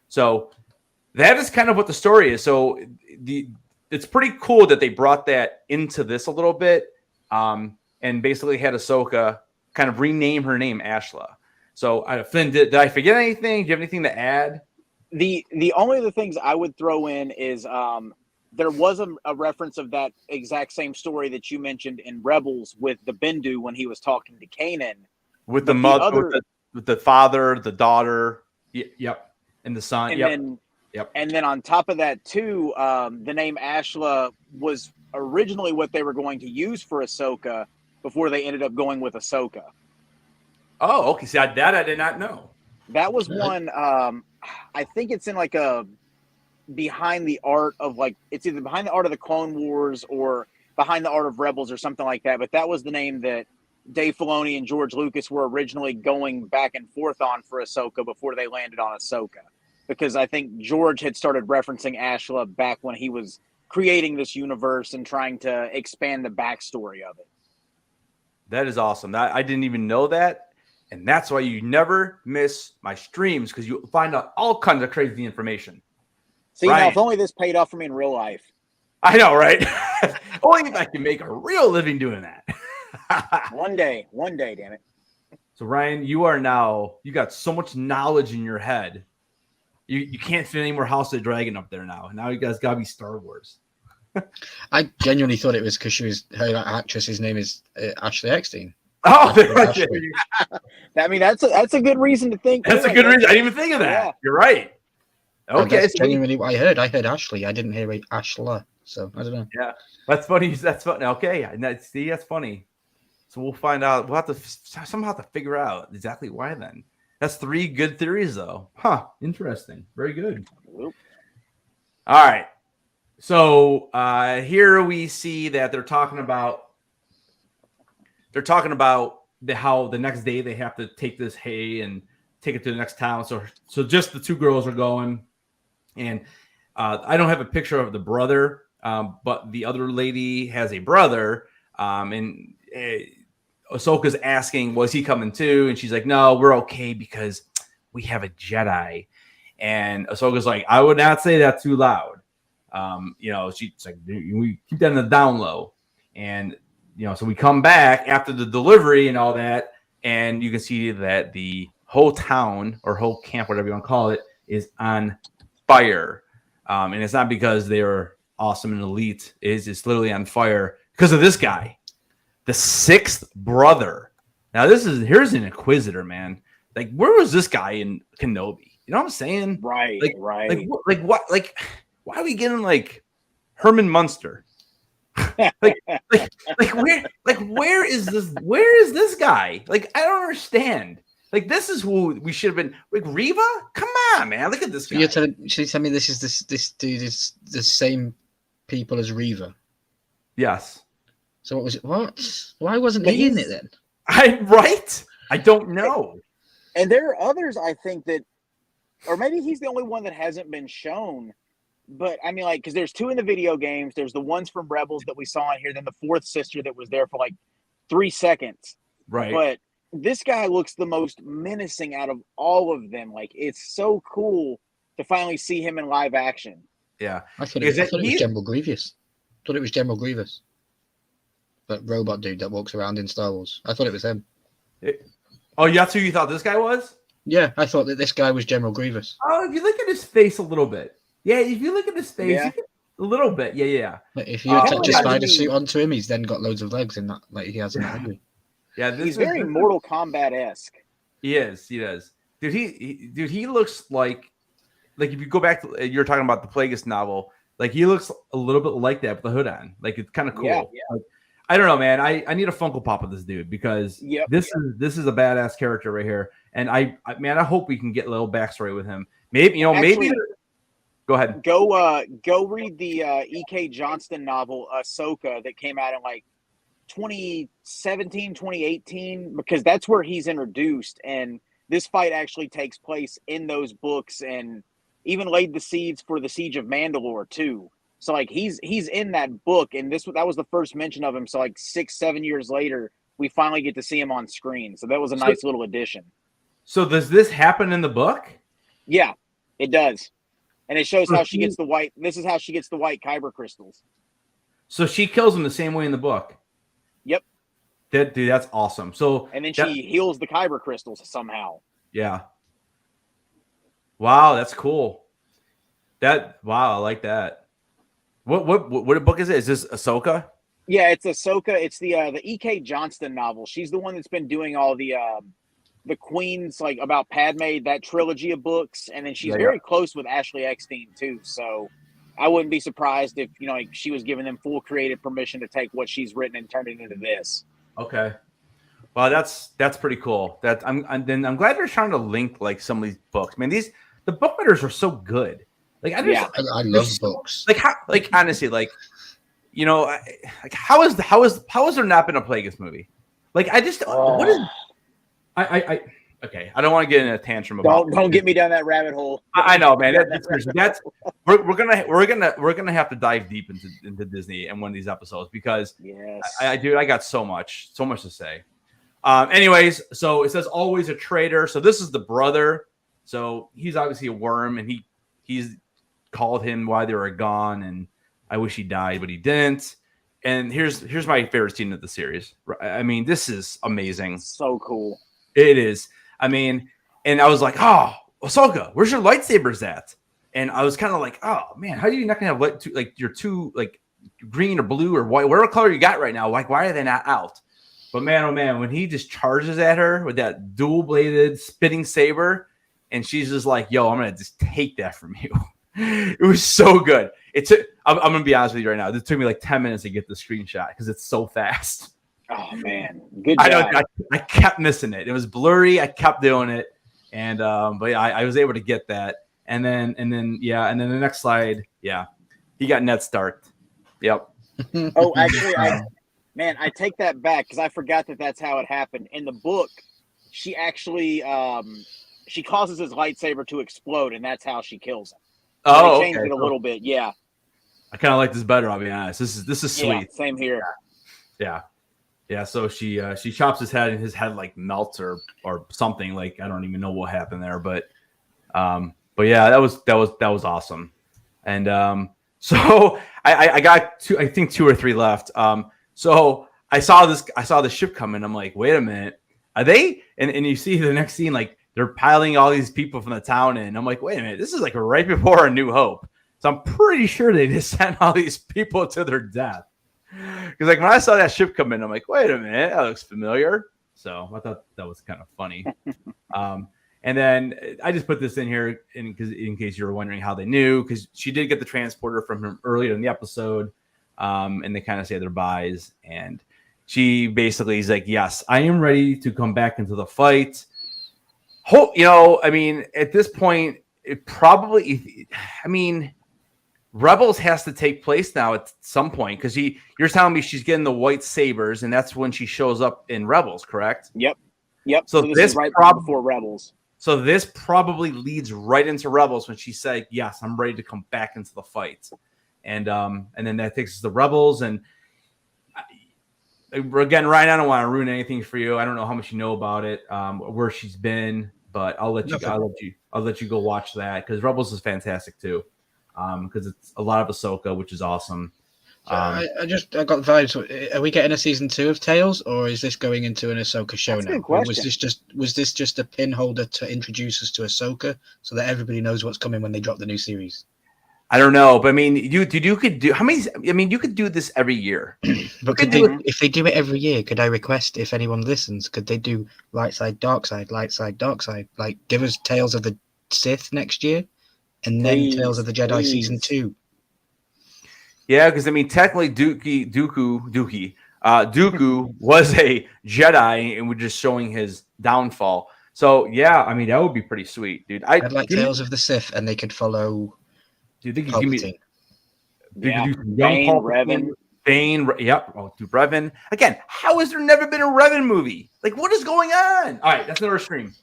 So that is kind of what the story is. So it's pretty cool that they brought that into this a little bit, and basically had Ahsoka kind of rename her name Ashla. So Flynn, did I forget anything? Do you have anything to add? The only other things I would throw in is there was a reference of that exact same story that you mentioned in Rebels with the Bendu when he was talking to Kanan. With the mother, with the father, the daughter, yep, and the son, And then on top of that too, the name Ashla was originally what they were going to use for Ahsoka before they ended up going with Ahsoka. Oh, okay. See, that I did not know. That was one. I think it's in like a behind the art of like it's either behind the art of the Clone Wars or behind the art of Rebels or something like that. But that was the name that Dave Filoni and George Lucas were originally going back and forth on for Ahsoka before they landed on Ahsoka. Because I think George had started referencing Ashla back when he was creating this universe and trying to expand the backstory of it. That is awesome. I didn't even know that. And that's why you never miss my streams, because you find out all kinds of crazy information. See, now, if only this paid off for me in real life. I know, right? Only if I can make a real living doing that. One day, damn it. So, Ryan, you got so much knowledge in your head. You can't fit any more House of the Dragon up there now. Now you guys got to be Star Wars. I genuinely thought it was because her actress's name is Ashley Eckstein. Oh, I mean, that's a good reason to think. That's a good reason. I didn't even think of that. Yeah. You're right. Okay, that's genuinely what I heard. I heard Ashley. I didn't hear Ashla. So I don't know. Yeah, that's funny. That's funny. Okay, that's funny. So we'll find out. We'll have to somehow have to figure out exactly why. Then that's 3 good theories, though. Huh? Interesting. Very good. All right. So here we see that they're talking about how the next day they have to take this hay and take it to the next town. So just the 2 girls are going, and I don't have a picture of the brother, but the other lady has a brother, and Ahsoka's asking, was he coming too? And she's like, no, we're okay because we have a Jedi. And Ahsoka's like, I would not say that too loud. She's like, we keep that in the down low. And, so we come back after the delivery and all that, and you can see that the whole town or whole camp, whatever you want to call it, is on fire. And it's not because they are awesome and elite. It's literally on fire because of this guy, the 6th brother. Now, here's an Inquisitor, man. Like, where was this guy in Kenobi? You know what I'm saying? Right, right. Like what? Like, why are we getting like Herman Munster? Where is this? Where is this guy? Like, I don't understand. Like, this is who we should have been. Like, Reva? Come on, man. Look at this guy. Should you tell me this dude is the same people as Reva? Yes. So what was it? What? Why wasn't he in it then? I don't know. And there are others, I think, that, or maybe he's the only one that hasn't been shown. But I mean, like, because there's 2 in the video games. There's the ones from Rebels that we saw in here. Then the 4th sister that was there for like 3 seconds. Right. But this guy looks the most menacing out of all of them. Like, it's so cool to finally see him in live action. Yeah. I thought it was General Grievous. That robot dude that walks around in Star Wars. I thought it was him. That's who you thought this guy was? Yeah, I thought that this guy was General Grievous. Oh, if you look at his face a little bit. Yeah, if you look at his face, a little bit. Yeah. But if you attach a spider suit onto him, he's then got loads of legs in that, like he has in that movie. Yeah, he's very Mortal Kombat-esque. He is. He does. Dude, he looks like if you go back to, you're talking about the Plagueis novel, like he looks a little bit like that with the hood on. Like, it's kind of cool. Yeah. Like, I don't know, man. I need a Funko Pop of this dude because this is a badass character right here. And I hope we can get a little backstory with him. Maybe, maybe. Go ahead. Go read the E.K. Johnston novel Ahsoka that came out in like 2017, 2018, because that's where he's introduced, and this fight actually takes place in those books, and even laid the seeds for the Siege of Mandalore too. So like he's in that book, and that was the first mention of him. So like 6-7 years later, we finally get to see him on screen. So that was a nice little addition. So does this happen in the book? Yeah, it does. And it shows how she gets the white. This is how she gets the white kyber crystals. So she kills him the same way in the book. Yep. Dude, that's awesome. So and then she heals the kyber crystals somehow. Yeah. Wow, that's cool. I like that. What book is it? Is this Ahsoka? Yeah, it's Ahsoka. It's the E.K. Johnston novel. She's the one that's been doing all the Queens, like about Padme, that trilogy of books, and then she's very close with Ashley Eckstein too. So I wouldn't be surprised if she was giving them full creative permission to take what she's written and turn it into this. Okay, well that's pretty cool. I'm glad they're trying to link like some of these books. Man, the book writers are so good. Like I just, I love books. Like how, like honestly, like you know, like how is there not been a Plagueis movie? Like I just what is I okay, I don't want to get in a tantrum about. Don't get me down that rabbit hole. I know, man. That's we're gonna have to dive deep into Disney in one of these episodes because yes, I got so much to say. Anyways, so it says always a traitor. So this is the brother. So he's obviously a worm, and he's called him while they were gone, and I wish he died, but he didn't. And here's my favorite scene of the series. I mean, this is amazing. So cool. It is. I mean, and I was like, oh, Ahsoka, where's your lightsabers at? And I was kind of like, oh man, how are you not gonna have your two like green or blue or white, whatever color you got right now? Like, why are they not out? But man, oh man, when he just charges at her with that dual-bladed spitting saber, and she's just like, yo, I'm gonna just take that from you. It was so good. I'm gonna be honest with you right now. It took me like 10 minutes to get the screenshot because it's so fast. Oh man, good job. I kept missing it. It was blurry. I kept doing it, and but yeah, I was able to get that. And then the next slide, yeah, he got Ned Stark. Yep. Oh, actually, I take that back because I forgot that's how it happened. In the book, she actually she causes his lightsaber to explode, and that's how she kills him. So they changed it a little bit. Yeah. I kind of like this better. I'll be honest. This is sweet. Yeah, same here. Yeah. So she chops his head, and his head like melts or something. Like I don't even know what happened there, but yeah, that was awesome. And so I got two or three left. So I saw the ship coming. I'm like, wait a minute, are they? And you see the next scene, like they're piling all these people from the town in. I'm like, wait a minute, this is like right before A New Hope. So I'm pretty sure they just sent all these people to their death. Because like when I saw that ship come in, I'm like, wait a minute, that looks familiar. So I thought that was kind of funny. And then I just put this in here in case you were wondering how they knew, because she did get the transporter from him earlier in the episode. And they kind of say their byes. And she basically is like, yes, I am ready to come back into the fight. I mean, at this point, Rebels has to take place now at some point, because you're telling me she's getting the white sabers, and that's when she shows up in Rebels, correct? Yep. So this is right before Rebels. So this probably leads right into Rebels when she said, yes, I'm ready to come back into the fight. And then that takes us to Rebels. And again, Ryan, I don't want to ruin anything for you. I don't know how much you know about it, where she's been, but I'll let you go watch that, because Rebels is fantastic too. Because it's a lot of Ahsoka, which is awesome. I got the vibe. Are we getting a season 2 of Tales, or is this going into an Ahsoka show now? Or was this just a pin holder to introduce us to Ahsoka so that everybody knows what's coming when they drop the new series? I don't know, but I mean, you could do how many? I mean, you could do this every year. But if they do it every year, could I request, if anyone listens, could they do light side, dark side, light side, dark side? Like, give us Tales of the Sith next year, and then Tales of the Jedi season 2. Yeah, because I mean, technically, Dooku was a Jedi, and we're just showing his downfall. So yeah, I mean, that would be pretty sweet, dude. I'd like Tales of the Sith, and they could follow. Do you think you give me? Yeah, Bane, Revan. Bane, yep. Oh, dude, Revan. Again, how has there never been a Revan movie? Like, what is going on? All right, that's another stream.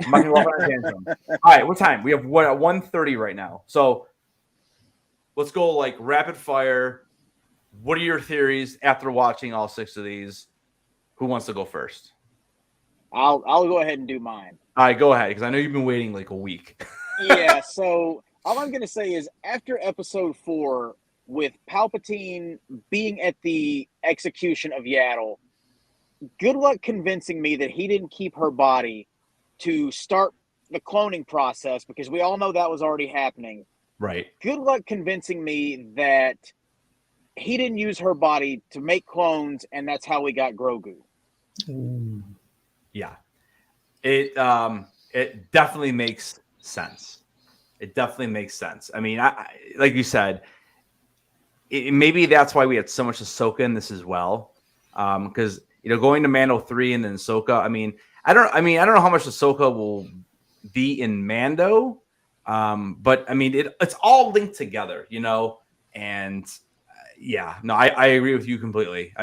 I'm not gonna walk on a tangent. All right, what time? We have what at 1:30 right now. So let's go like rapid fire. What are your theories after watching all 6 of these? Who wants to go first? I'll go ahead and do mine. All right, go ahead, because I know you've been waiting like a week. Yeah, so all I'm going to say is after episode 4, with Palpatine being at the execution of Yaddle, good luck convincing me that he didn't keep her body to start the cloning process, because we all know that was already happening. Right. Good luck convincing me that he didn't use her body to make clones, and that's how we got Grogu. Ooh. Yeah. It definitely makes sense. It definitely makes sense. I mean, I like you said, maybe that's why we had so much Ahsoka in this as well. Because going to Mando 3 and then Ahsoka. I mean, I don't know how much Ahsoka will be in Mando, But I mean, it's all linked together, and I agree with you completely.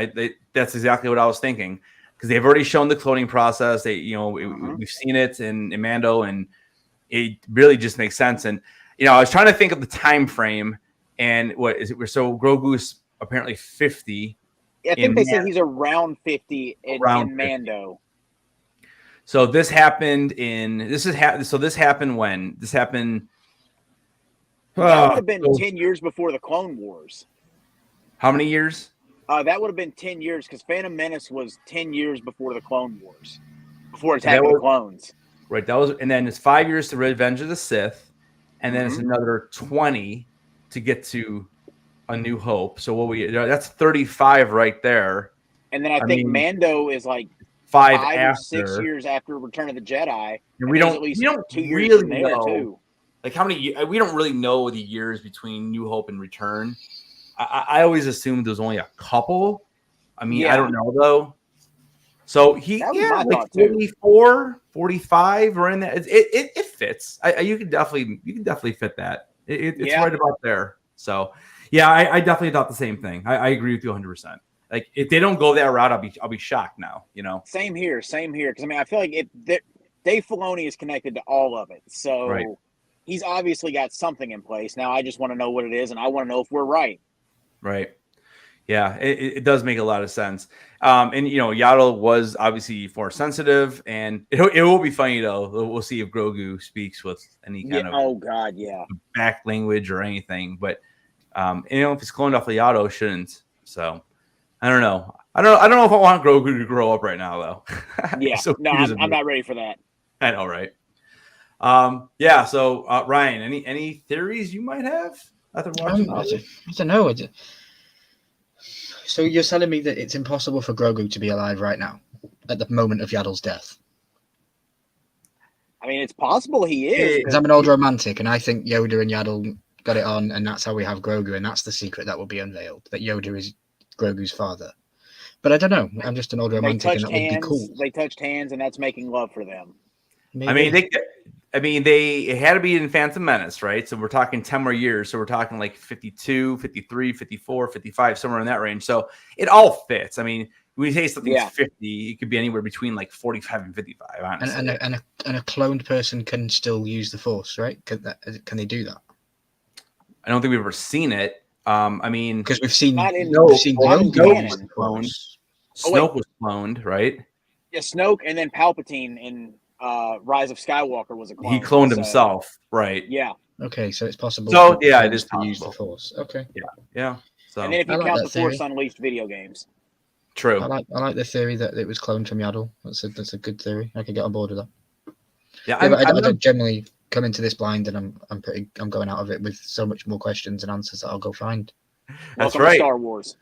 That's exactly what I was thinking, because they've already shown the cloning process. We've seen it in Mando, and it really just makes sense. And I was trying to think of the time frame, and what is it? So Grogu's apparently 50. I think they said he's around 50 in Mando. So this happened this happened when? This happened. That would have been 10 years before the Clone Wars. How many years? That would have been 10 years, because Phantom Menace was 10 years before the Clone Wars, before Attack of the Clones. Right. And then it's 5 years to Revenge of the Sith, and then it's another 20 to get to A New Hope. So that's 35 right there. And then I think Mando is like 5 or 6 years after Return of the Jedi. And we don't at least 2 years really in there know, too. like how many. We don't really know the years between New Hope and Return. I always assumed there was only a couple. I mean, I don't know though. So like 44, 45, or in that. It fits. You can definitely fit that. It's right about there. So I definitely thought the same thing. I agree with you 100%. Like if they don't go that route, I'll be shocked now. Same here. Because I feel like Dave Filoni is connected to all of it, so he's obviously got something in place. Now I just want to know what it is, and I want to know if we're right. Right. Yeah, it does make a lot of sense. And Yaddle was obviously force sensitive, and it will be funny though. We'll see if Grogu speaks with any kind of back language or anything. But if it's cloned off the Yaddle, shouldn't. So I don't know. I don't know if I want Grogu to grow up right now though. Yeah, So I'm not ready for that. I know, right? So Ryan, any theories you might have after watching? I don't know. So you're telling me that it's impossible for Grogu to be alive right now at the moment of Yaddle's death? I mean, it's possible he is. Because I'm an old romantic, and I think Yoda and Yaddle got it on, and that's how we have Grogu, and that's the secret that will be unveiled, that Yoda is Grogu's father. But I don't know. I'm just an old romantic, and that would be cool. They touched hands, and that's making love for them. Maybe. It had to be in Phantom Menace, right? So we're talking 10 more years. So we're talking like 52, 53, 54, 55, somewhere in that range. So it all fits. I mean, when you say something's 50, it could be anywhere between like 45 and 55, honestly. And a cloned person can still use the Force, right? Can they do that? I don't think we've ever seen it. Because we've seen Snoke was cloned. Snoke was cloned, right? Yeah, Snoke, and then Palpatine in Rise of Skywalker was a clone. He cloned himself, right? Yeah. Okay, so it's possible. So it is possible to use the Force. Okay. Yeah. So and then if you count the Force Unleashed video games. True. I like the theory that it was cloned from Yaddle. That's a good theory. I could get on board with that. Yeah, I don't generally come into this blind, and I'm going out of it with so much more questions and answers that I'll go find. That's Welcome right. to Star Wars.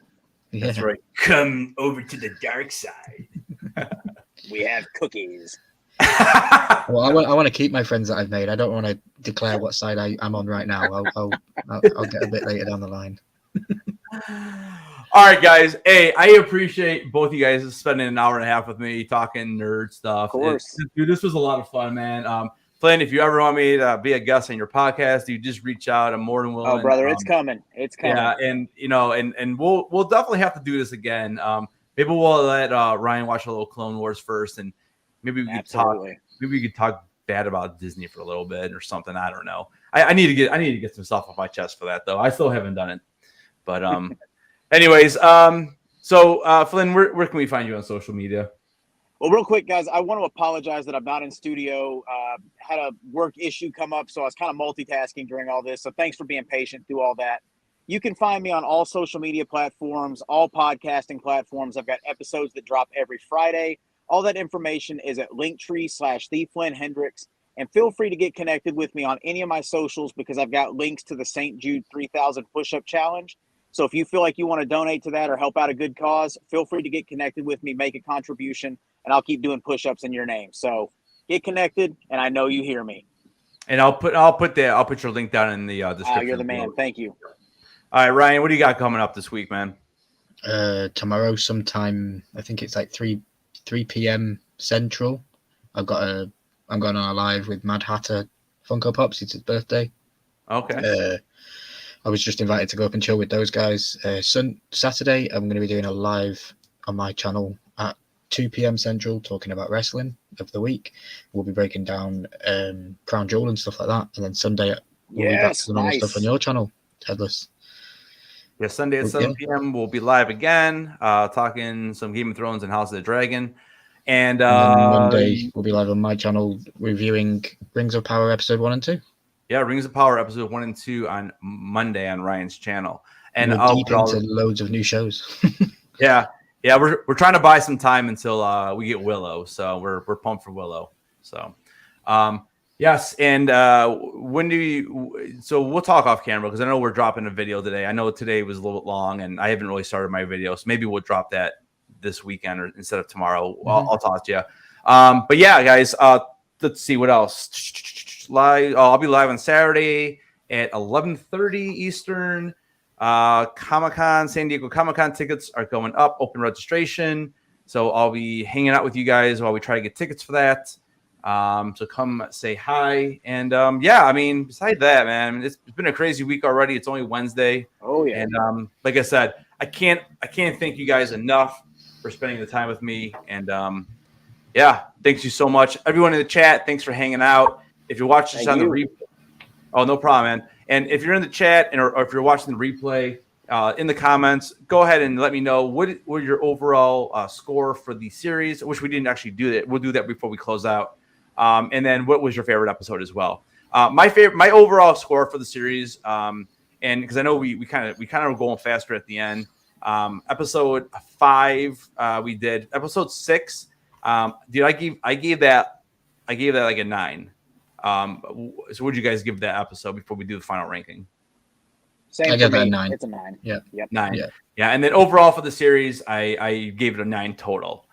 Yeah. That's right. Come over to the dark side. We have cookies. Well, I want to keep my friends that I've made. I don't want to declare what side I'm on right now. I'll get a bit later down the line. All right, guys. Hey, I appreciate both you guys spending an hour and a half with me talking nerd stuff. Of course. Dude, this was a lot of fun, man. Flynn, if you ever want me to be a guest on your podcast, you just reach out. I'm more than willing. Oh, brother, it's coming. It's coming. Yeah, and we'll definitely have to do this again. Maybe we'll let Ryan watch a little Clone Wars first, and maybe we could talk. Maybe we could talk bad about Disney for a little bit or something. I don't know. I need to get some stuff off my chest for that though. I still haven't done it. But anyways, so Flynn, where can we find you on social media? Well, real quick, guys, I want to apologize that I'm not in studio. Had a work issue come up, so I was kind of multitasking during all this. So thanks for being patient through all that. You can find me on all social media platforms, all podcasting platforms. I've got episodes that drop every Friday. All that information is at linktr.ee/theflynnhendrix. And feel free to get connected with me on any of my socials, because I've got links to the St. Jude 3,000 push-up challenge. So if you feel like you want to donate to that or help out a good cause, feel free to get connected with me, make a contribution, and I'll keep doing push-ups in your name. So get connected, and I know you hear me. And I'll put your link down in the description. You're the man. Thank you. All right, Ryan, what do you got coming up this week, man? Tomorrow sometime, I think it's like 3 p.m. Central. I'm going on a live with Mad Hatter Funko Pops. It's his birthday. Okay. I was just invited to go up and chill with those guys. Saturday, I'm going to be doing a live on my channel at 2 p.m. Central, talking about wrestling of the week. We'll be breaking down Crown Jewel and stuff like that. And then Sunday, we'll be back to the normal stuff on your channel, Headless. Yeah, Sunday at 7 p.m. we'll be live again, talking some Game of Thrones and House of the Dragon. And then Monday, we'll be live on my channel reviewing Rings of Power episode 1 and 2. Yeah, Rings of Power episode 1 and 2 on Monday on Ryan's channel. And we're deep into loads of new shows. yeah, we're trying to buy some time until we get Willow. So we're pumped for Willow. So yes, and when do you? So we'll talk off camera because I know we're dropping a video today. I know today was a little bit long, and I haven't really started my video, so maybe we'll drop that this weekend or instead of tomorrow. Mm-hmm. I'll talk to you. But yeah, guys, let's see what else. Live. I'll be live on Saturday at 11:30 Eastern. Comic-Con, San Diego Comic-Con tickets are going up, open registration. So I'll be hanging out with you guys while we try to get tickets for that. So come say hi. And yeah, I mean, besides that, man, it's been a crazy week already. It's only Wednesday. Oh yeah. And like I said, I can't thank you guys enough for spending the time with me. And yeah, thanks you so much. Everyone in the chat, thanks for hanging out. If you're watching this on the replay, oh, no problem, man. And if you're in the chat or if you're watching the replay, in the comments, go ahead and let me know what your overall score for the series. I wish we didn't actually do that. We'll do that before we close out. And then what was your favorite episode as well? My overall score for the series, and because I know we kind of were going faster at the end. Episode 5, we did. Episode 6, I gave that like a 9. So would you guys give that episode before we do the final ranking? Same I give that a 9. It's a 9. Yeah. Yep. 9. Yeah. And then overall for the series, I gave it a 9 total.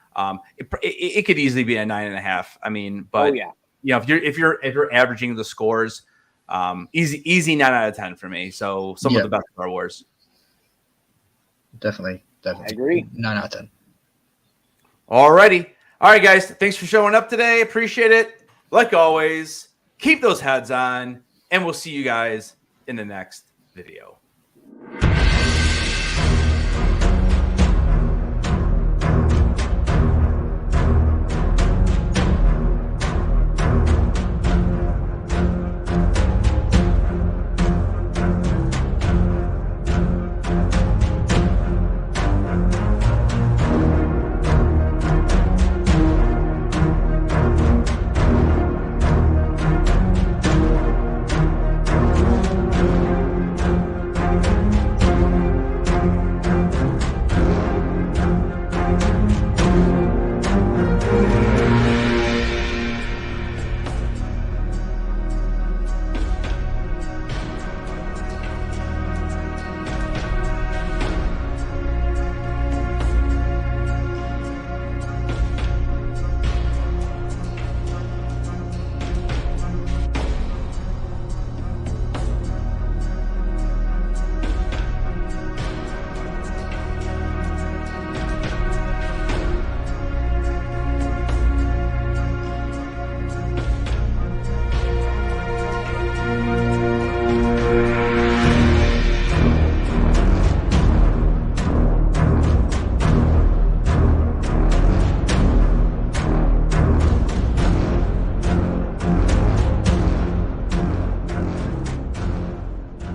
It could easily be a 9.5. I mean, but you know, if you're averaging the scores, easy 9 out of 10 for me. So some of the best Star Wars. Definitely. I agree. 9 out of 10. All right, guys. Thanks for showing up today. Appreciate it. Like always, keep those heads on, and we'll see you guys in the next video.